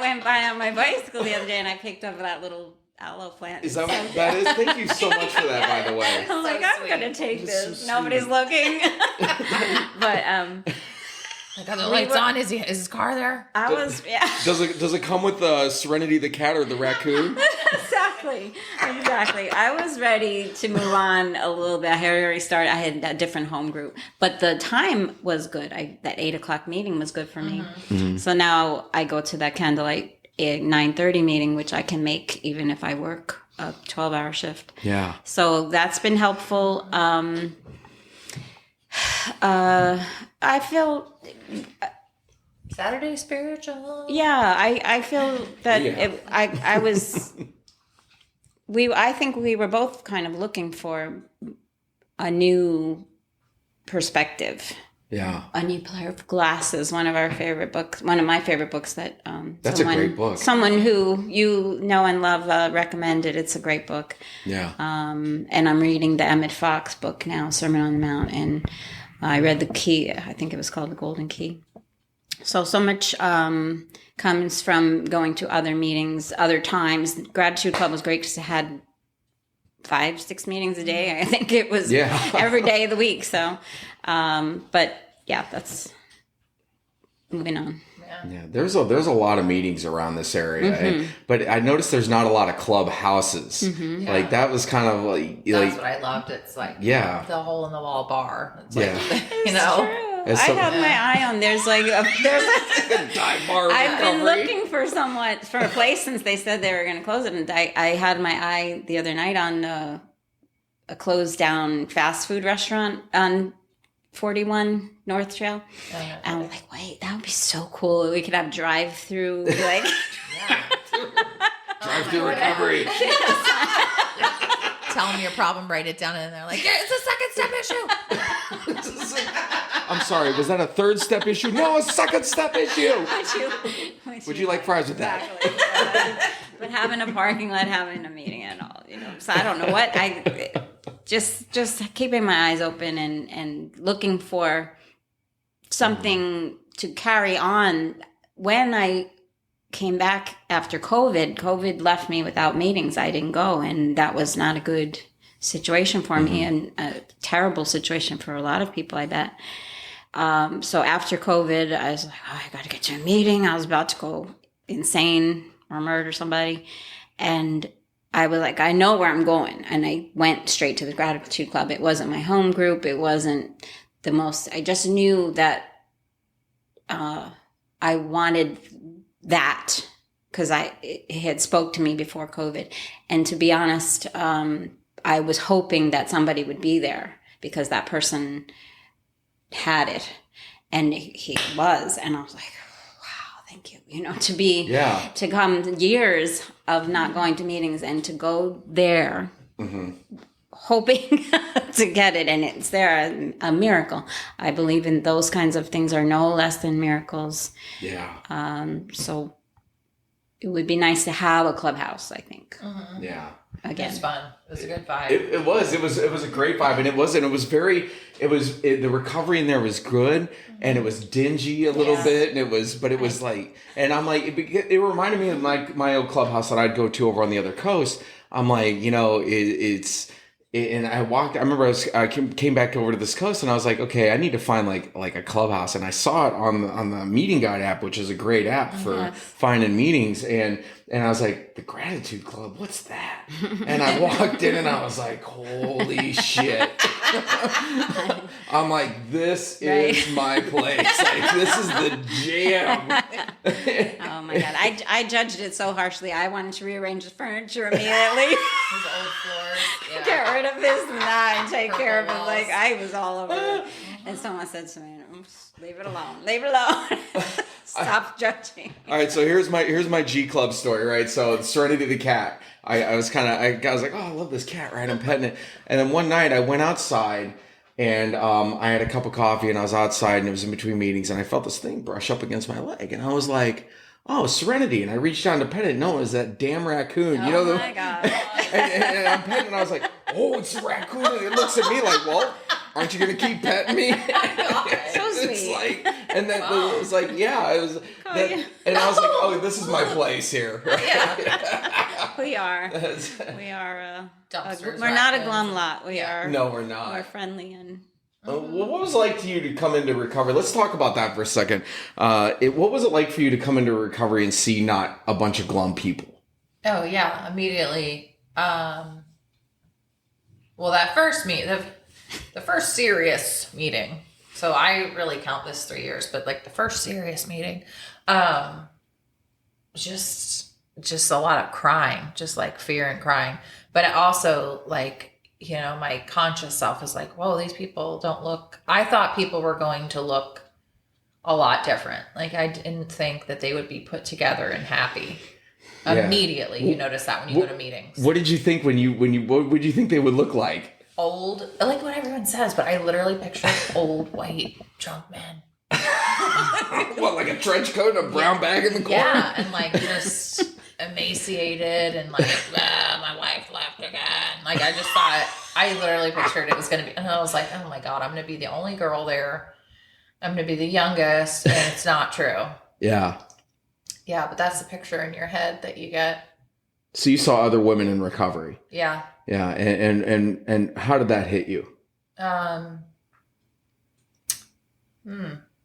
went by on my bicycle the other day, and I picked up that little aloe plant. Is that what that is? Thank you so much for that, by the way. I'm like, I'm going to take this. So nobody's looking. But, like, are the lights on? Is his car there? Does it come with Serenity the cat or the raccoon? Exactly. I was ready to move on a little bit. I had already started. I had a different home group, but the time was good. That 8:00 meeting was good for me. Mm-hmm. So now I go to that candlelight 9:30 meeting, which I can make even if I work a 12-hour shift. Yeah. So that's been helpful. I feel Saturday spiritual. Yeah, I feel that I was. I think we were both kind of looking for a new perspective. Yeah. A New Pair of Glasses, one of my favorite books that that's a great book. Someone who you know and love recommended. It's a great book. Yeah. And I'm reading the Emmett Fox book now, Sermon on the Mount, and I read The Key. I think it was called The Golden Key. So much comes from going to other meetings, other times. Gratitude Club was great because it had 5-6 meetings a day. I think it was every day of the week. So, but yeah, that's moving on. Yeah, there's a lot of meetings around this area, but I noticed there's not a lot of clubhouses. Mm-hmm. Like that was kind of that's what I loved. It's like the hole in the wall bar. It's like, True. I have my eye on. There's a dive bar. I've been looking for a place since they said they were going to close it, and I had my eye the other night on a a closed down fast food restaurant on 41 North Trail. And I'm like, wait, that would be so cool. We could have drive-through, like... Drive-through recovery. Tell them your problem, write it down, and they're like, yeah, it's a second step issue. I'm sorry, was that a third step issue? No, a second step issue. Would you like fries with that? Exactly. But having a parking lot, having a meeting and all, So I don't know what just keeping my eyes open and looking for something to carry on. When I came back after COVID left me without meetings. I didn't go, and that was not a good situation for me, and a terrible situation for a lot of people, I bet. So after COVID, I was like, I got to get to a meeting. I was about to go insane or murder somebody. And I was like, I know where I'm going. And I went straight to the Gratitude Club. It wasn't my home group. It wasn't the most, I just knew that I wanted that because it had spoke to me before COVID. And to be honest, I was hoping that somebody would be there because that person had it, and he was, and I was like, wow, thank you, to come years of not going to meetings and to go there hoping to get it, and it's there, a miracle. I believe in those kinds of things are no less than miracles. So it would be nice to have a clubhouse, I think. Again. It was fun. It was a good vibe. It was a great vibe, and the recovery in there was good, and it was dingy a little bit, and it was like, and I'm like, it reminded me of my old clubhouse that I'd go to over on the other coast. I'm like, and I remember I came back over to this coast, and I was like, okay, I need to find like a clubhouse, and I saw it on the Meeting Guide app, which is a great app for finding meetings, and I was like, the Gratitude Club, what's that? And I walked in, and I was like, holy shit! I'm like, this is my place. Like, this is the jam. Oh my god, I judged it so harshly. I wanted to rearrange the furniture immediately. His old floors. Get rid of this and that and take care of it. Walls. Like, I was all over it. And someone said to me, leave it alone. Stop judging. All right, so here's my G Club story, right? So Serenity the cat. I was like, oh, I love this cat, right? I'm petting it. And then one night I went outside, and I had a cup of coffee, and I was outside, and it was in between meetings, and I felt this thing brush up against my leg, and I was like, oh, Serenity. And I reached down to pet it. No, it was that damn raccoon. Oh my God. and I'm petting it, and I was like, oh, it's a raccoon. And it looks at me like, well, aren't you going to keep petting me? So sweet. It's like, and then it was like, yeah, it was. And I was like, oh, this is my place here. We are. Dumpsters, we're not a glum lot. We are. No, we're not. We're friendly and. Well, what was it like to you to come into recovery? Let's talk about that for a second. What was it like for you to come into recovery and see not a bunch of glum people? Oh yeah, immediately. Well, that first the first serious meeting. So I really count this 3 years, but like the first serious meeting, just a lot of crying, just like fear and crying. But it also like, my conscious self is like, whoa, these people don't look, I thought people were going to look a lot different. Like I didn't think that they would be put together and happy immediately. You notice that when you go to meetings. What did you think what would you think they would look like? Old, like what everyone says, but I literally picture old white drunk men. What, like a trench coat and a brown bag in the corner? Yeah, and like just emaciated and like, my wife left again. Like I just thought, I literally pictured it was going to be, and I was like, oh my God, I'm going to be the only girl there. I'm going to be the youngest, and it's not true. Yeah. Yeah, but that's the picture in your head that you get. So you saw other women in recovery. Yeah. Yeah, and how did that hit you?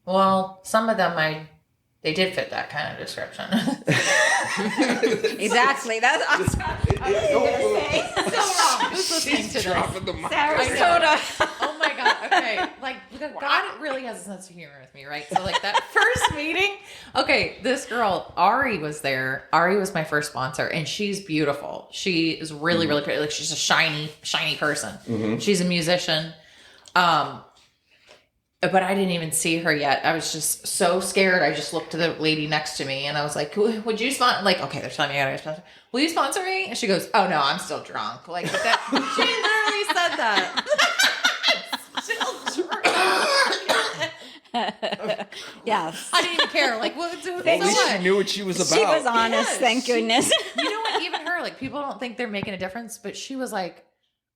Well, some of them they did fit that kind of description. Exactly. That's awesome. So wrong. Who's listening to this? Dropping the mic. Sarasota. Oh my God. Okay. Like Because God really has a sense of humor with me, right? So like that first meeting, okay, this girl, Ari, was there. Ari was my first sponsor, and she's beautiful. She is really, really pretty. Like she's a shiny person. She's a musician. But I didn't even see her yet. I was just so scared. I just looked to the lady next to me and I was like, would you sponsor? Like, okay, they're telling me I got to sponsor. Will you sponsor me? And she goes, oh no, I'm still drunk. Like that. She literally said that. Still drunk. Yes. I didn't even care. Like, what? At least she knew what she was about. She was honest, Yes. thank goodness. You know what? Even her, like, people don't think they're making a difference, but she was like,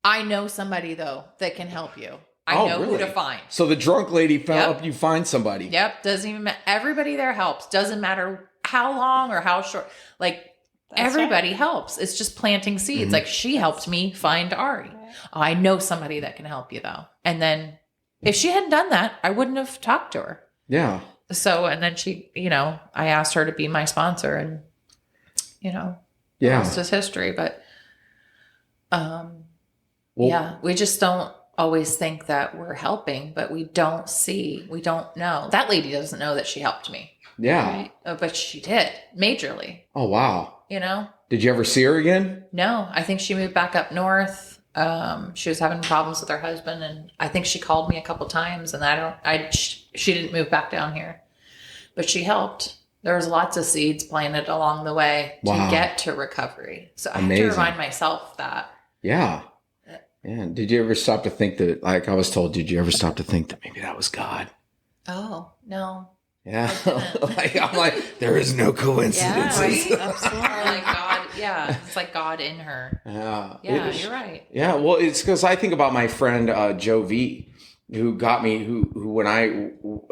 I know somebody though that can help you. I know really? who to find. So the drunk lady helped you find somebody. Yep. Doesn't even matter. Everybody there helps. Doesn't matter how long or how short. Like everybody helps. It's just planting seeds. Like she helped me find Ari. Right. Oh, I know somebody that can help you though. And then if she hadn't done that, I wouldn't have talked to her. Yeah. So, and then she, I asked her to be my sponsor and, the rest is history. But, we just don't always think that we're helping, but we don't know. That lady doesn't know that she helped me. Yeah. Right? But she did majorly. Oh, wow. Did you ever see her again? No, I think she moved back up north. She was having problems with her husband, and I think she called me a couple times, and she didn't move back down here, but she helped. There was lots of seeds planted along the way to get to recovery. So I have to remind myself that. Yeah. Yeah. Did you ever stop to think that, like I was told, did you ever stop to think that maybe that was God? Oh, no. Yeah. I'm like, there is no coincidence. Yeah, right? Absolutely. Like God. Yeah. It's like God in her. Yeah. Yeah, you're right. Yeah. Well, it's because I think about my friend, Joe V, who got me, who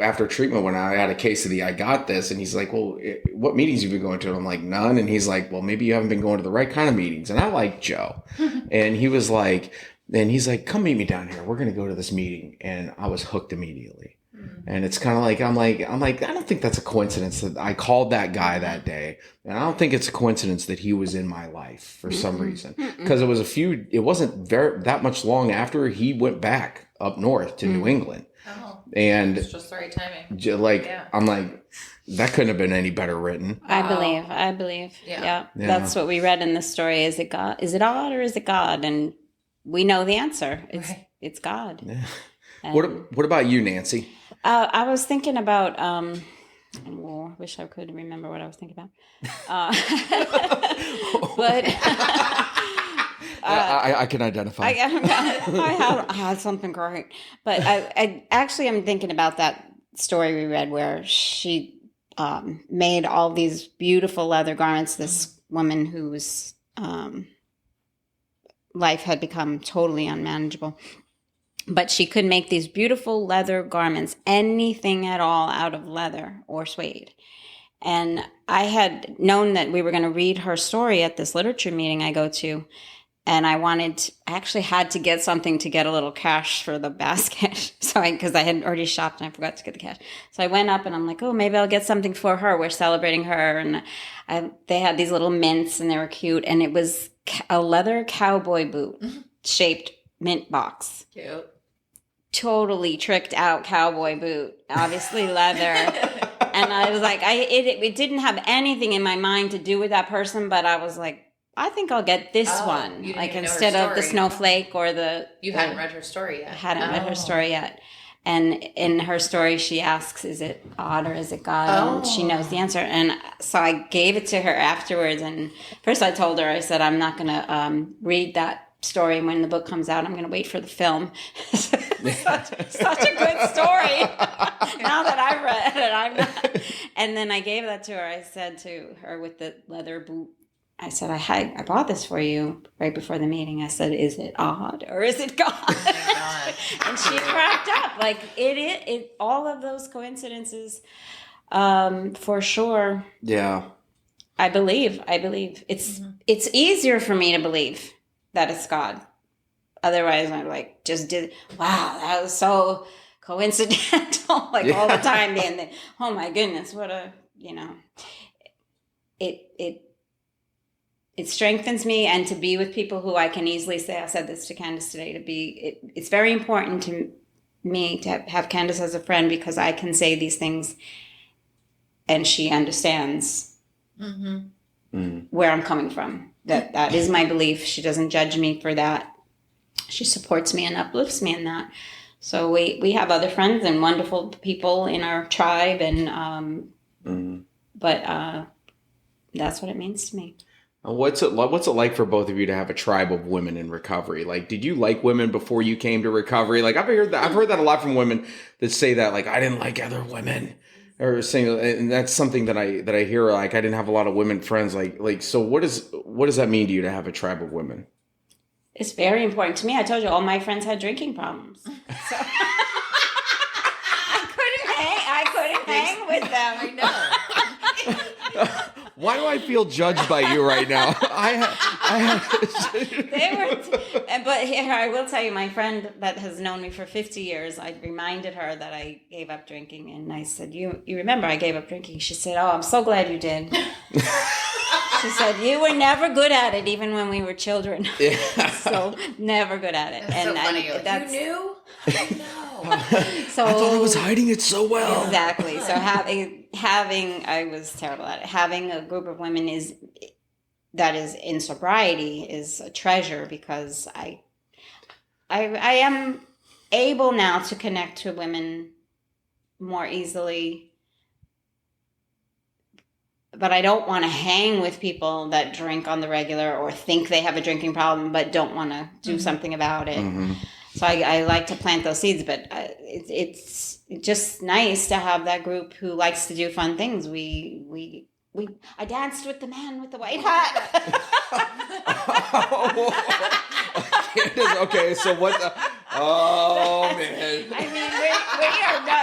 after treatment, when I had a case of the I got this, and he's like, well, what meetings have you been going to? And I'm like, none. And he's like, well, maybe you haven't been going to the right kind of meetings. And I like Joe. And he's like, come meet me down here. We're going to go to this meeting. And I was hooked immediately. And it's kind of like, I'm like, I don't think that's a coincidence that I called that guy that day. And I don't think it's a coincidence that he was in my life for some reason. Because it wasn't that much long after he went back up north to New England. Oh, and it's just the right timing. I'm like, that couldn't have been any better written. I believe. Yeah. That's what we read in the story. Is it God? Is it odd or is it God? And we know the answer. It's God. Yeah. What about you, Nancy? I was thinking about, I wish I could remember what I was thinking about. But I can identify. I had something great. But I actually am thinking about that story we read where she made all these beautiful leather garments. This woman whose life had become totally unmanageable. But she could make these beautiful leather garments, anything at all out of leather or suede. And I had known that we were going to read her story at this literature meeting I go to. And I actually had to get something to get a little cash for the basket. Because I had already shopped and I forgot to get the cash. So I went up and I'm like, oh, maybe I'll get something for her. We're celebrating her. And they had these little mints and they were cute. And it was a leather cowboy boot shaped mint box. Cute. Totally tricked out cowboy boot, obviously leather. And I was like, it didn't have anything in my mind to do with that person, but I was like, I think I'll get this one. Like instead of the snowflake or You hadn't read her story yet. I hadn't read her story yet. And in her story, she asks, is it odd or is it God? And she knows the answer. And so I gave it to her afterwards. And first I told her, I said, I'm not going to read that story when the book comes out. I'm going to wait for the film. such a good story. Now that I've read it, I'm not. And then I gave that to her. I said to her with the leather boot, I said, I bought this for you right before the meeting. I said, is it odd or is it God? And she cracked up. Like it all of those coincidences, for sure. Yeah. I believe it's easier for me to believe that it's God. Otherwise, I'm like, wow, that was so coincidental. All the time being there. Oh my goodness, what a, it strengthens me, and to be with people who I can easily say, I said this to Candace today, it's very important me to have Candace as a friend because I can say these things and she understands where I'm coming from. That is my belief. She doesn't judge me for that. She supports me and uplifts me in that. So we have other friends and wonderful people in our tribe, and but that's what it means to me. What's it like for both of you to have a tribe of women in recovery? Like, did you like women before you came to recovery? Like, I've heard that a lot from women that say that, like, I didn't like other women, or saying, and that's something that I hear. Like, I didn't have a lot of women friends. Like, so what does that mean to you to have a tribe of women? It's very important to me. I told you all my friends had drinking problems, so I couldn't hang with them. I know. Why do I feel judged by you right now? But here I will tell you, my friend that has known me for 50 years, I reminded her that I gave up drinking, and I said, "You remember I gave up drinking?" She said, "Oh, I'm so glad you did." She said, "You were never good at it, even when we were children." Yeah. So never good at it. That's and so funny. that's, you knew? No. So I thought I was hiding it so well. Exactly. So having I was terrible at it. Having a group of women that is in sobriety is a treasure, because I am able now to connect to women more easily. But I don't want to hang with people that drink on the regular or think they have a drinking problem but don't want to do something about it. So I like to plant those seeds, but it's just nice to have that group who likes to do fun things. I danced with the man with the white hat. Okay, so what? Oh man! I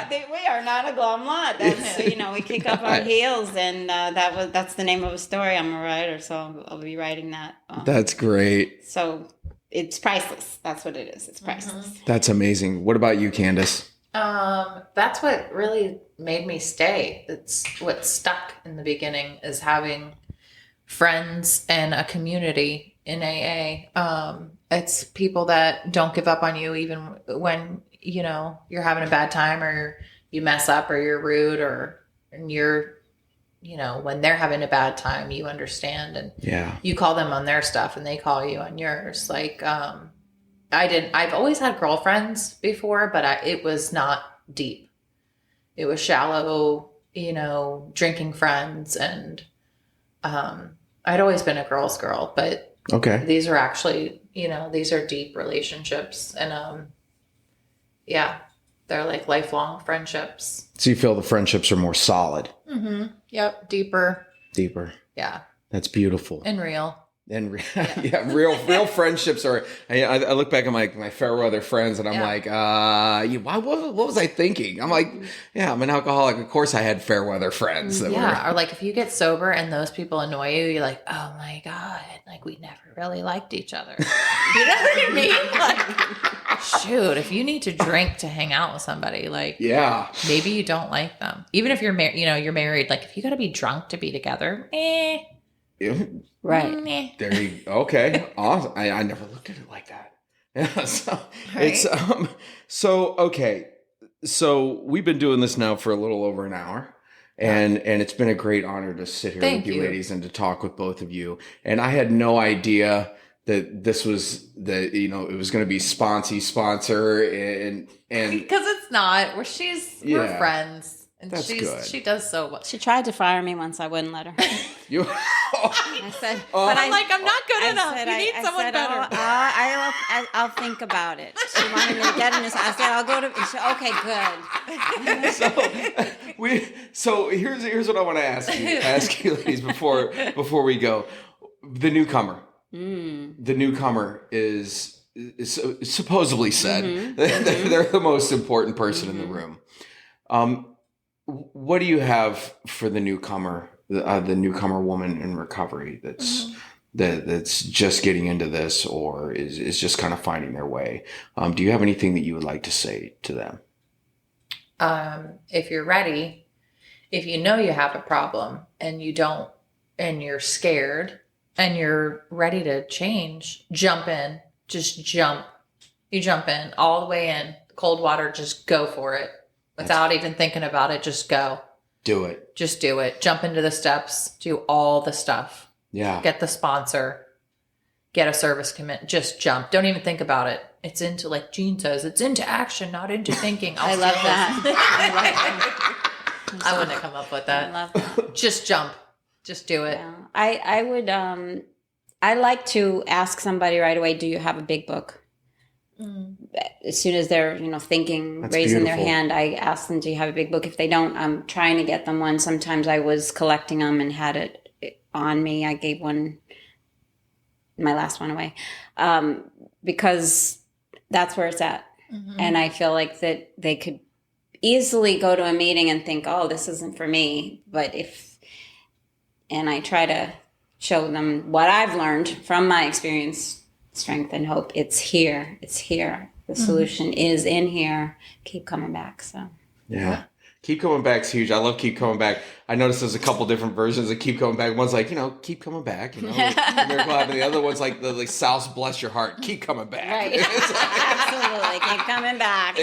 mean, we are not a glum lot. That's we kick up our heels, and that's the name of a story. I'm a writer, so I'll be writing that. That's great. So it's priceless. That's what it is. It's priceless. That's amazing. What about you, Candace? That's what really made me stay. It's what stuck in the beginning, is having friends and a community in AA. It's people that don't give up on you even when, you're having a bad time, or you mess up, or you're rude, and you're, when they're having a bad time, you understand, and you call them on their stuff and they call you on yours. Like, I've always had girlfriends before, but it was not deep. It was shallow, drinking friends. And, I'd always been a girl's girl, but these are actually, these are deep relationships, and, they're like lifelong friendships. So you feel the friendships are more solid. Mm-hmm. Yep. Deeper. Yeah. That's beautiful. And real. And real friendships are. I look back at my fair weather friends, and I'm like, what was I thinking? I'm like, I'm an alcoholic. Of course, I had fair weather friends. Or like if you get sober and those people annoy you, you're like, oh my god, like we never really liked each other. You know what I mean? Like, shoot, if you need to drink to hang out with somebody, like, maybe you don't like them. Even if you're married, you're married. Like if you got to be drunk to be together, Right. There you okay. Awesome. I never looked at it like that. Yeah. So it's okay. So we've been doing this now for a little over an hour. And it's been a great honor to sit here with you ladies and to talk with both of you. And I had no idea that this was it was going to be sponsor and because it's not. We're friends. And that's good. She does so well. She tried to fire me once. I wouldn't let her. I said, but I'm not good enough. You need someone better. I'll think about it. She wanted me to get in this. I said, I'll go to. She said, okay, good. So here's what I want to ask you ladies before we go. The newcomer. The newcomer is supposedly said they're the most important person in the room. What do you have for the newcomer, the newcomer woman in recovery that's just getting into this, or is just kind of finding their way? Do you have anything that you would like to say to them? If you're ready, if you know you have a problem and you don't, and you're scared and you're ready to change, jump in. Just jump. You jump in all the way in. cold water, just go for it without even thinking about it. Just go. Do it. Just do it. Jump into the steps. Do all the stuff. Yeah. Get the sponsor. Get a service commit. Just jump. Don't even think about it. It's into, like Jean says, it's into action, not into thinking. I love that. I wouldn't have come up with that. I love that. Just jump. Just do it. Yeah. I would, I like to ask somebody right away, do you have a big book? As soon as they're, thinking, That's raising beautiful. their hand, I ask them, do you have a big book? If they don't, I'm trying to get them one. Sometimes I was collecting them and had it on me. I gave my last one away, because that's where it's at. And I feel like that they could easily go to a meeting and think, oh, this isn't for me. And I try to show them what I've learned from my experience, strength and hope. It's here. It's here. The solution is in here. Keep coming back. So Yeah. Keep Coming Back's huge. I love Keep Coming Back. I noticed there's a couple different versions of Keep Coming Back. One's like, keep coming back. Miracle Lab. And the other one's like the South Bless Your Heart. Keep coming back. right. Absolutely. Keep coming back.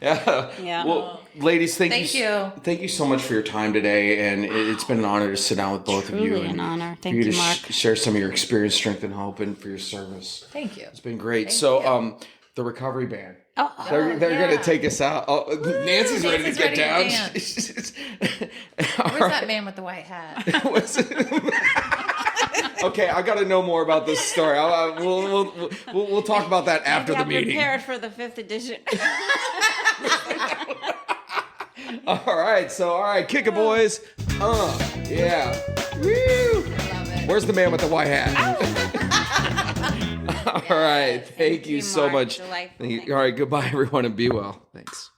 Yeah. Well, ladies, thank Thank you. you. Thank you so much for your time today. And it's been an honor to sit down with both of you. Truly And an honor. for Thank you you, to Mark. share some of your experience, strength, and hope, and for your service. Thank you. It's been great. Thank So, the recovery band. Oh, They're going yeah. to take us out. Oh, Nancy's ready to Nancy's get ready to down. dance. All Where's right. that man with the white hat? Okay, I got to know more about this story. We'll talk about that after the I'm meeting. prepared for the 5th edition. All right, kick it, boys. Yeah. Woo. Where's the man with the white hat? All right, thank you so Mark. much. Delightful. Thank you. Thank you. All right, goodbye, everyone, and be well. Thanks.